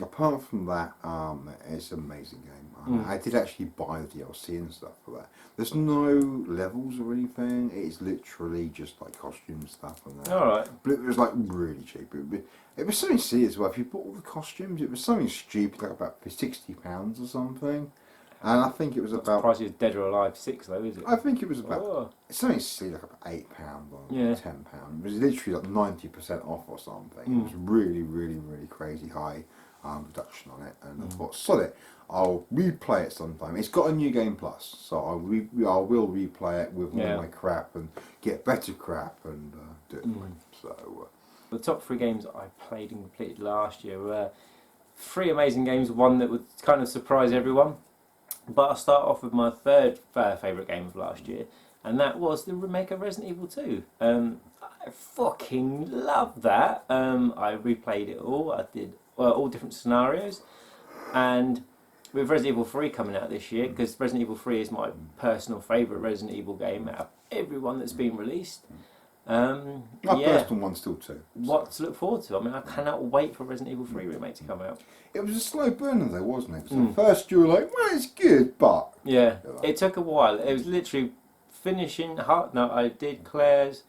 apart from that, it's an amazing game. I did actually buy the DLC and stuff for that. There's no levels or anything. It's literally just like costume stuff and that. Alright. But it was like really cheap. It was something silly as well. If you bought all the costumes, it was something stupid, like about £60 or something. And I think it was about... The price is Dead or Alive 6 though, is it? I think it was about... It's something silly, like about £8 or £10. It was literally like 90% off or something. It was really, really, really crazy high reduction on it. And I thought, sod it, I'll replay it sometime. It's got a new game plus, so I will replay it with all my crap and get better crap and do it. So the top 3 games I played and completed last year were 3 amazing games. One that would kind of surprise everyone. But I'll start off with my third favourite game of last year, and that was the remake of Resident Evil 2. I fucking love that. I replayed it all. I did all different scenarios, and with Resident Evil 3 coming out this year, because Resident Evil 3 is my personal favourite Resident Evil game out of everyone that's been released. my personal one's still 2. What to look forward to. I mean, I cannot wait for Resident Evil 3 remake to come out. It was a slow burner though, wasn't it? So first you were like, well, it's good, but... Yeah, it took a while. It was literally finishing... No, I did Claire's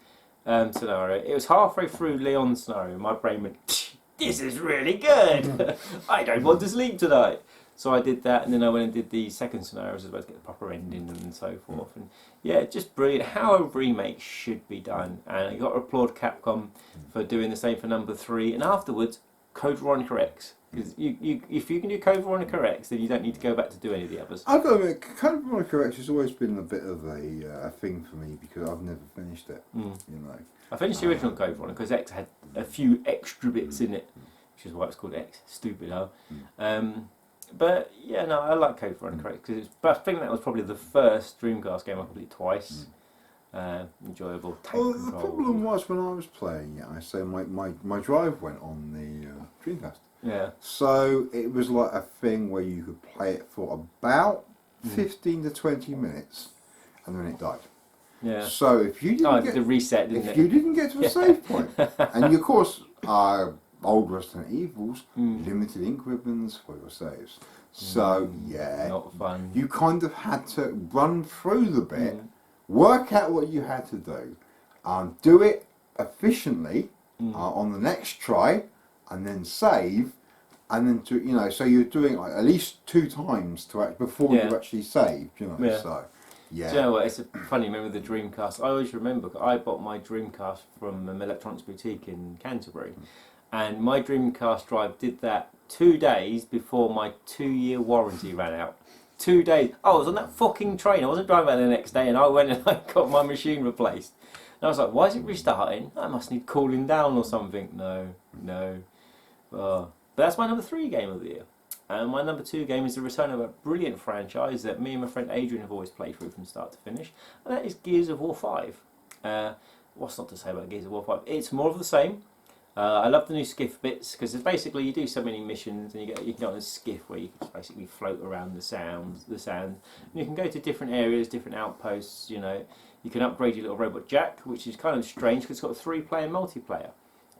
scenario. It was halfway through Leon's scenario. My brain went, this is really good. I don't want to sleep tonight. So I did that, and then I went and did the second scenario as well to get the proper ending and so forth. And yeah, just brilliant. How a remake should be done. And I got to applaud Capcom for doing the same for number 3. And afterwards, Code Veronica X. Because if you can do Code Veronica X, then you don't need to go back to do any of the others. I've got to admit, Code Veronica X has always been a bit of a thing for me because I've never finished it. You know, I finished the original Code Veronica because X had a few extra bits in it, which is why it's called X. Stupid, huh? But yeah, no, I like Code Veronica X because I think that was probably the first Dreamcast game I completed twice. Enjoyable. Well, the problem was when I was playing it, I say my drive went on the Dreamcast. Yeah. So it was like a thing where you could play it for about 15 to 20 minutes, and then it died. Yeah. So if you didn't get the reset, you didn't get to a save point, and you, of course, old Resident Evils limited ink ribbons for your saves. So yeah, not fun. You kind of had to run through the bit, work out what you had to do it efficiently on the next try, and then save, and then so you're doing like at least 2 times before you actually saved. So. Yeah. Do you know what? It's funny. Remember the Dreamcast? I always remember. I bought my Dreamcast from an electronics boutique in Canterbury, and my Dreamcast drive did that 2 days before my 2-year warranty ran out. 2 days. I was on that fucking train. I wasn't driving back the next day, and I went and I got my machine replaced. And I was like, "Why is it restarting? I must need cooling down or something." No. But that's my number 3 game of the year. And my number 2 game is the return of a brilliant franchise that me and my friend Adrian have always played through from start to finish, and that is Gears of War 5. What's not to say about Gears of War 5? It's more of the same. I love the new skiff bits because basically you do so many missions and you can get on a skiff where you can just basically float around the sand, and you can go to different areas, different outposts. You can upgrade your little robot Jack, which is kind of strange because it's got a 3-player multiplayer.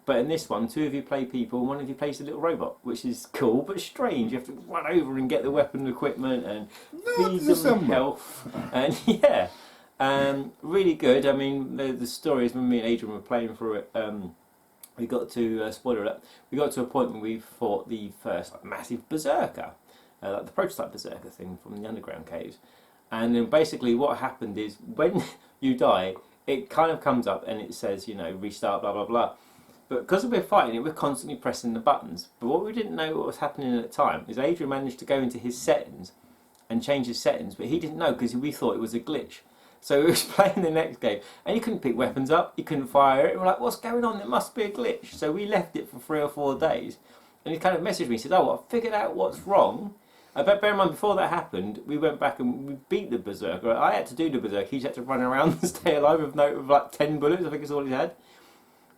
But in this one, 2 of you play people and 1 of you plays the little robot, which is cool but strange. You have to run over and get the weapon and equipment and feed them health. And yeah, really good. I mean, the story is when me and Adrian were playing through it. We got to spoiler alert. We got to a point when we fought the first massive berserker, like the prototype berserker thing from the underground caves. And then basically what happened is when you die, it kind of comes up and it says, restart, blah blah blah. But because we're fighting it, we're constantly pressing the buttons. But what we didn't know what was happening at the time is Adrian managed to go into his settings and change his settings, but he didn't know because we thought it was a glitch. So we was playing the next game, and you couldn't pick weapons up, you couldn't fire it. We're like, what's going on? It must be a glitch. So we left it for 3 or 4 days. And he kind of messaged me, he said, I figured out what's wrong. But bear in mind, before that happened, we went back and we beat the berserker. I had to do the berserker. He just had to run around and stay alive with like 10 bullets, I think is all he had.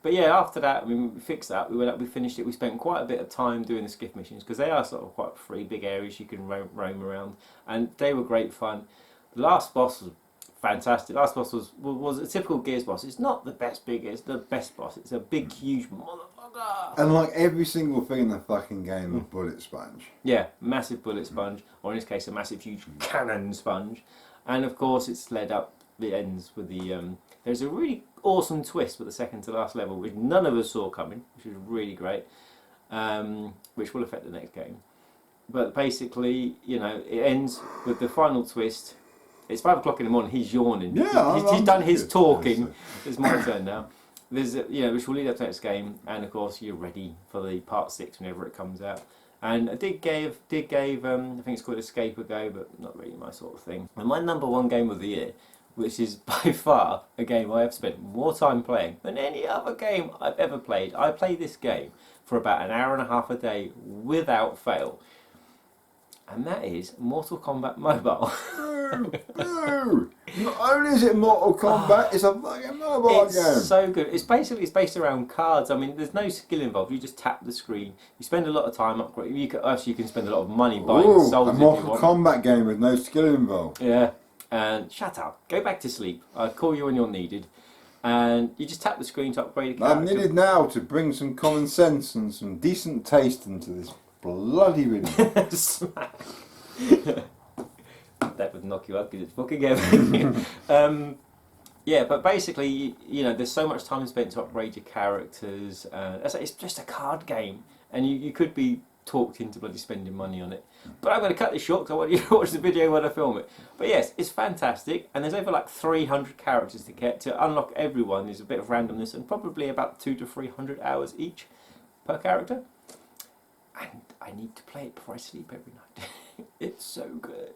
But yeah, after that, we fixed that. We went up, we finished it. We spent quite a bit of time doing the skiff missions because they are sort of quite free, big areas you can roam around, and they were great fun. The last boss was fantastic. Last boss was a typical Gears boss. It's not the best big, it's the best boss. It's a big, huge motherfucker. And like every single thing in the fucking game, a bullet sponge. Yeah, massive bullet sponge, or in this case, a massive, huge cannon sponge. And of course, it's led up. It ends with the. There's a really awesome twist with the second to last level, which none of us saw coming, which was really great. Which will affect the next game. But basically, you know, it ends with the final twist. It's 5 o'clock in the morning. He's yawning. Yeah, he's done his talking. It's my turn now. There's, which will lead up to the next game, and of course you're ready for the part 6 whenever it comes out. And I did give I think it's called Escape a go, but not really my sort of thing. And my number 1 game of the year, which is by far a game I have spent more time playing than any other game I've ever played. I play this game for about an hour and a half a day without fail. And that is Mortal Kombat Mobile. No. Not only is it Mortal Kombat, it's a fucking mobile game. It's so good. It's based around cards. I mean, there's no skill involved. You just tap the screen. You spend a lot of time upgrading. You can spend a lot of money buying souls a if you Mortal want. Kombat game with no skill involved. Yeah. And shut up. Go back to sleep. I'll call you when you're needed. And you just tap the screen to upgrade a character. I'm needed now to bring some common sense and some decent taste into this bloody video. Smack. That would knock you out because it's fucking everything. Yeah, but basically, you know, there's so much time spent to upgrade your characters. It's just a card game, and you could be talked into bloody spending money on it. But I'm going to cut this short because I want you to watch the video when I film it. But yes, it's fantastic, and there's over like 300 characters to get. To unlock everyone is a bit of randomness, and probably about 200 to 300 hours each per character. And I need to play it before I sleep every night. It's so good.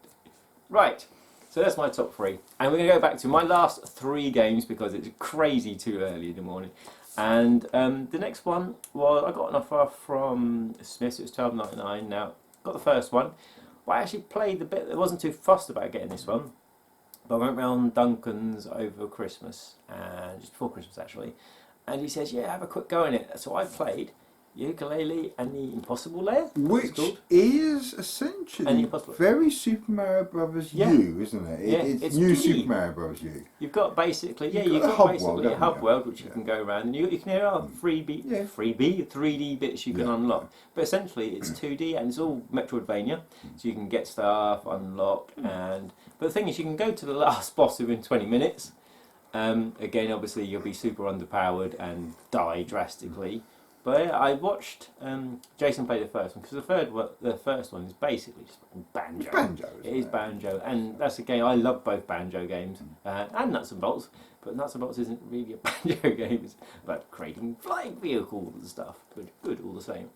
Right, so that's my top 3. And we're going to go back to my last 3 games because it's crazy too early in the morning. And the next one was, I got an offer from Smith's, it was $12.99. Now, got the first one. Well, I actually played the bit, I wasn't too fussed about getting this one. But I went round Duncan's over Christmas, and just before Christmas actually. And he says, yeah, have a quick go in it. So I played Ukulele and the Impossible Lair, which is essentially very Super Mario Brothers U, isn't it? It's new 2D. Super Mario Brothers U. You've got basically, you've got basically a hub world which you can go around, and you can have 3D bits you can unlock. But essentially, it's 2D and it's all Metroidvania, so you can get stuff, unlock, and but the thing is, you can go to the last boss within 20 minutes. Again, obviously, you'll be super underpowered and die drastically. But yeah, I watched Jason play the first one, because the first one is basically just Banjo. It is Banjo, and that's a game, I love both Banjo games, and Nuts and Bolts, but Nuts and Bolts isn't really a Banjo game, it's about creating flying vehicles and stuff, but good all the same.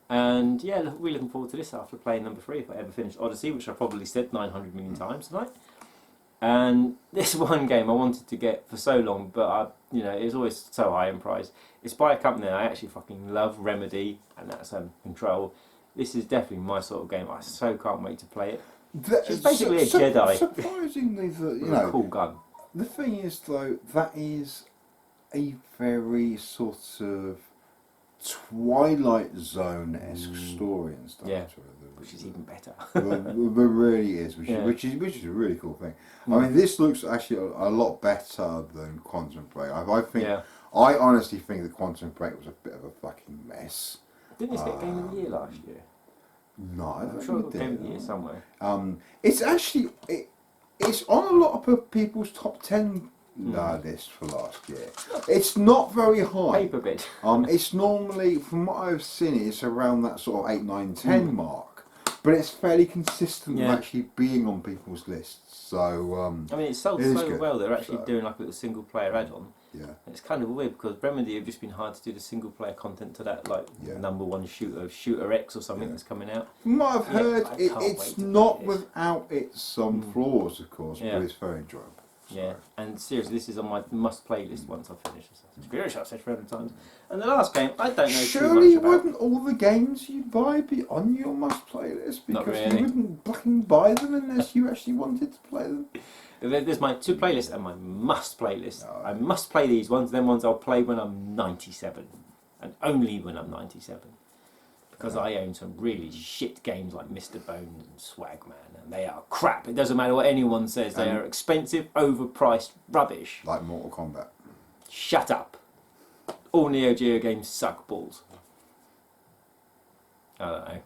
And yeah, really looking forward to this after playing number 3, if I ever finish Odyssey, which I probably said 900 million times tonight. And this one game I wanted to get for so long, but it was always so high in price. It's by a company I actually fucking love, Remedy, and that's Control. This is definitely my sort of game. I so can't wait to play it. It's basically a Jedi. Surprisingly, a cool gun. The thing is, though, that is a very sort of Twilight Zone-esque story and stuff. Yeah. Which is even better. It really is, which is a really cool thing. I mean, this looks actually a lot better than Quantum Break. I honestly think that Quantum Break was a bit of a fucking mess. Didn't this get Game of the Year last year? No, I'm sure it got Game of the Year somewhere. It's actually it's on a lot of people's top 10 list for last year. It's not very high. Paper bit. It's normally, from what I've seen, it's around that sort of 8, 9, 10 mark. But it's fairly consistent with actually being on people's lists. So I mean, it's sold so well they're actually doing like a little single player add-on. Yeah. It's kind of weird because Remedy have just been hired to do the single player content to that, like number 1 Shooter X or something that's coming out. From what I've heard, it's not without its flaws, of course, but it's very enjoyable. Yeah, and seriously, this is on my must-play list once I finish Assassin's Creed, which I've said 300 times. And the last game, I don't know Surely too much about. wouldn't all the games you buy be on your must-play list? Because Not really. you wouldn't fucking buy them unless you actually wanted to play them. There's my to playlist and my must playlist. I must play these ones, then ones I'll play when I'm 97. And only when I'm 97. because I own some really shit games like Mr. Bones and Swagman, and they are crap. It doesn't matter what anyone says, they are expensive, overpriced rubbish. Like Mortal Kombat. Shut up. All Neo Geo games suck balls. I don't know.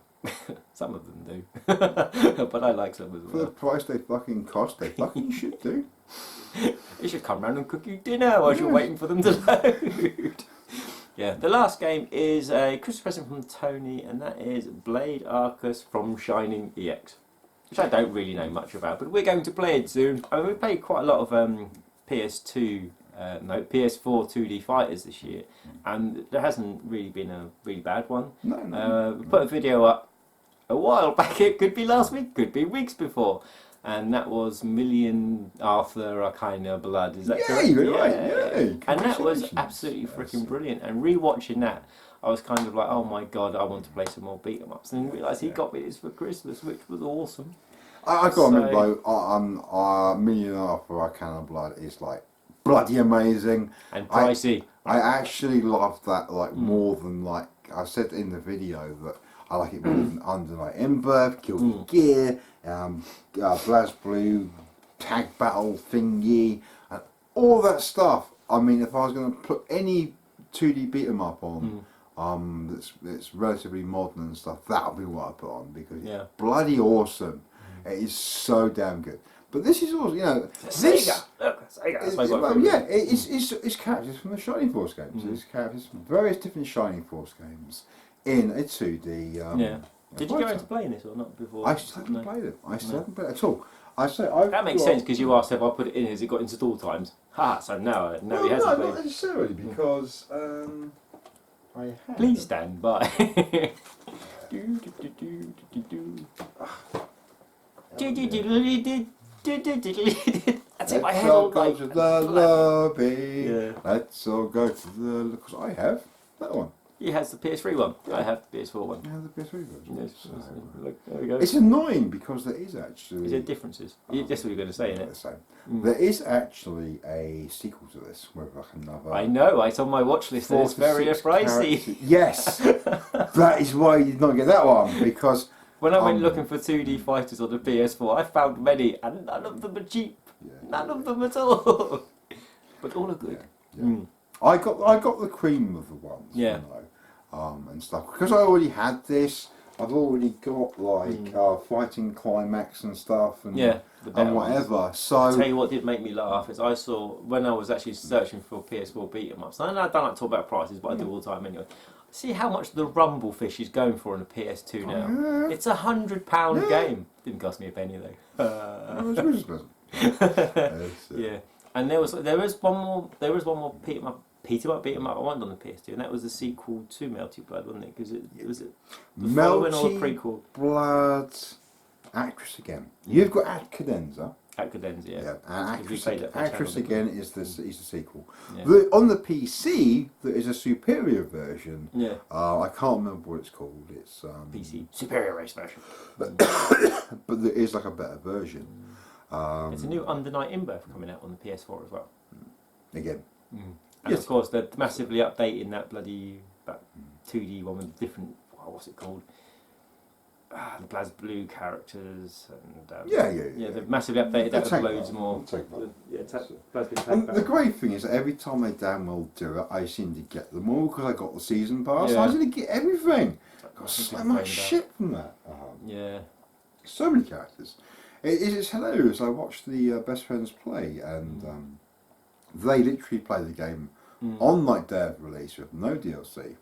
Some of them do. But I like some as well. For the price they fucking cost, they fucking should do. You should come round and cook you dinner while you're waiting for them to load. Yeah, the last game is a Christmas present from Tony, and that is Blade Arcus from Shining EX, which I don't really know much about, but we're going to play it soon. I mean, we played quite a lot of PS4 2D fighters this year, and there hasn't really been a really bad one. No. We put a video up a while back. It could be last week, could be weeks before. And that was Million Arthur Arcana Blood. Is that correct? You're right. Yeah. And that was absolutely freaking brilliant. And rewatching that, I was kind of like, oh my god, I want to play some more beat 'em ups. And then realised he got me this for Christmas, which was awesome. I got to admit though, Million Arthur Arcana Blood is like bloody amazing and pricey. I actually love that more than like I said in the video that I like it more than Under Night Ember, Guilty Gear, BlazBlue, Tag Battle thingy, and all that stuff. I mean, if I was going to put any 2D beat 'em up on, that's relatively modern and stuff, that would be what I put on because it's bloody awesome. It is so damn good. But this is also, Sega. Look, Sega. It's characters from the Shining Force games. It's characters from various different Shining Force games in a 2D. Did you go into playing this or not before? I still haven't played it. I still haven't played it at all. That makes sense because you asked if I put it in, has it got install times? So no, he hasn't played. No, not necessarily because I have. Please stand by. That's in my head all go night. to the lobby. Let's all go to the... Because I have that one. He has the PS3 one. I have the PS4 one. I have the PS3 version. Yes, look, there we go. It's annoying because there is actually... Is there differences? That's what you're going to say, isn't it? The same. There is actually a sequel to this with like another... I know, it's on my watch list and it's very pricey. Yes! That is why you did not get that one because... When I went looking for 2D fighters on the PS4, I found many and none of them are cheap. None of them at all. But all are good. I got the cream of the ones, and stuff because I already had this. I've already got like Fighting Climax and stuff, and whatever. Ones. So I'll tell you what did make me laugh is I saw when I was actually searching for PS4 beat 'em ups. And I don't like to talk about prices, but I do all the time anyway. See how much the Rumblefish is going for on the PS2 now. It's £100 game. Didn't cost me a penny though. It was really pleasant. Yeah. And there was one more beat 'em up beat 'em up I wanted on the PS2, and that was the sequel to Melty Blood, wasn't it? Because it was the following or the prequel. Blood Actress Again. You've got Ad Cadenza. Ad Cadenza, and Actress Again is the sequel. Yeah. On the PC, there is a superior version. I can't remember what it's called. It's PC Superior Race version. But there is like a better version. It's a new Under Night Ember coming out on the PS4 as well. Again. And of course they're massively updating that 2D one with different, what's it called? The BlazBlue characters and they've massively updated that with loads more. And the great thing is that every time they damn well do it, I seem to get them all because I got the season pass. I seem to get everything. I got so much shit from that. So many characters. It's hilarious. I watched the best friends play, and they literally play the game on like day of release with no DLC.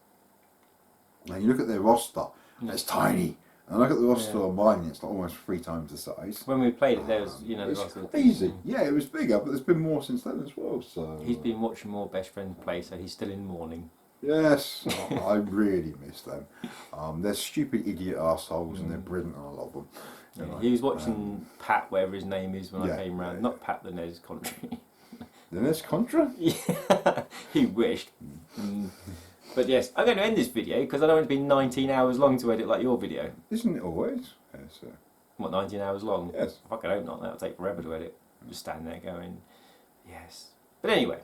And you look at their roster, and it's tiny. And I look at the roster on mine, and it's like almost 3 times the size. When we played it, there was it's crazy. Yeah, it was bigger, but there's been more since then as well. So he's been watching more best friends play, so he's still in mourning. Yes, I really miss them. They're stupid idiot assholes, and they're brilliant. And I love them. He was watching Pat, whatever his name is, when I came round. Not Pat the Nez Country. The Nez Contra? Yeah, he wished. But yes, I'm going to end this video because I don't want it to be 19 hours long to edit like your video. Isn't it always? Yes, what, 19 hours long? Yes. I fucking hope not. That'll take forever to edit. Just stand there going, yes. But anyway,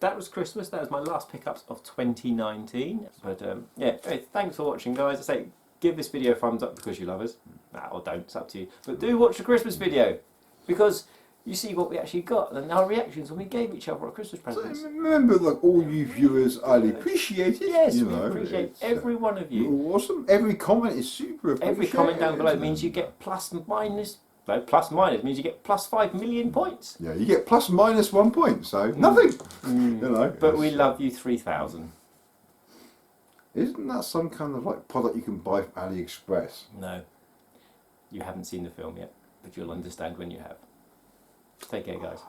that was Christmas. That was my last pickups of 2019. But yeah, hey, thanks for watching, guys. I say, give this video a thumbs up because you love us. Nah, or don't, it's up to you. But do watch the Christmas video because you see what we actually got and our reactions when we gave each other our Christmas presents. So remember, like, all you viewers, I appreciate it. Yes, you we know, appreciate every one of you. You're awesome. Every comment is super appreciated. Every comment down below means you get plus minus. No, plus minus means you get plus 5 million points. Yeah, you get plus minus 1 point, so nothing. You know. But we love you 3,000. Isn't that some kind of like product you can buy from AliExpress? No, you haven't seen the film yet, but you'll understand when you have. Take care, guys.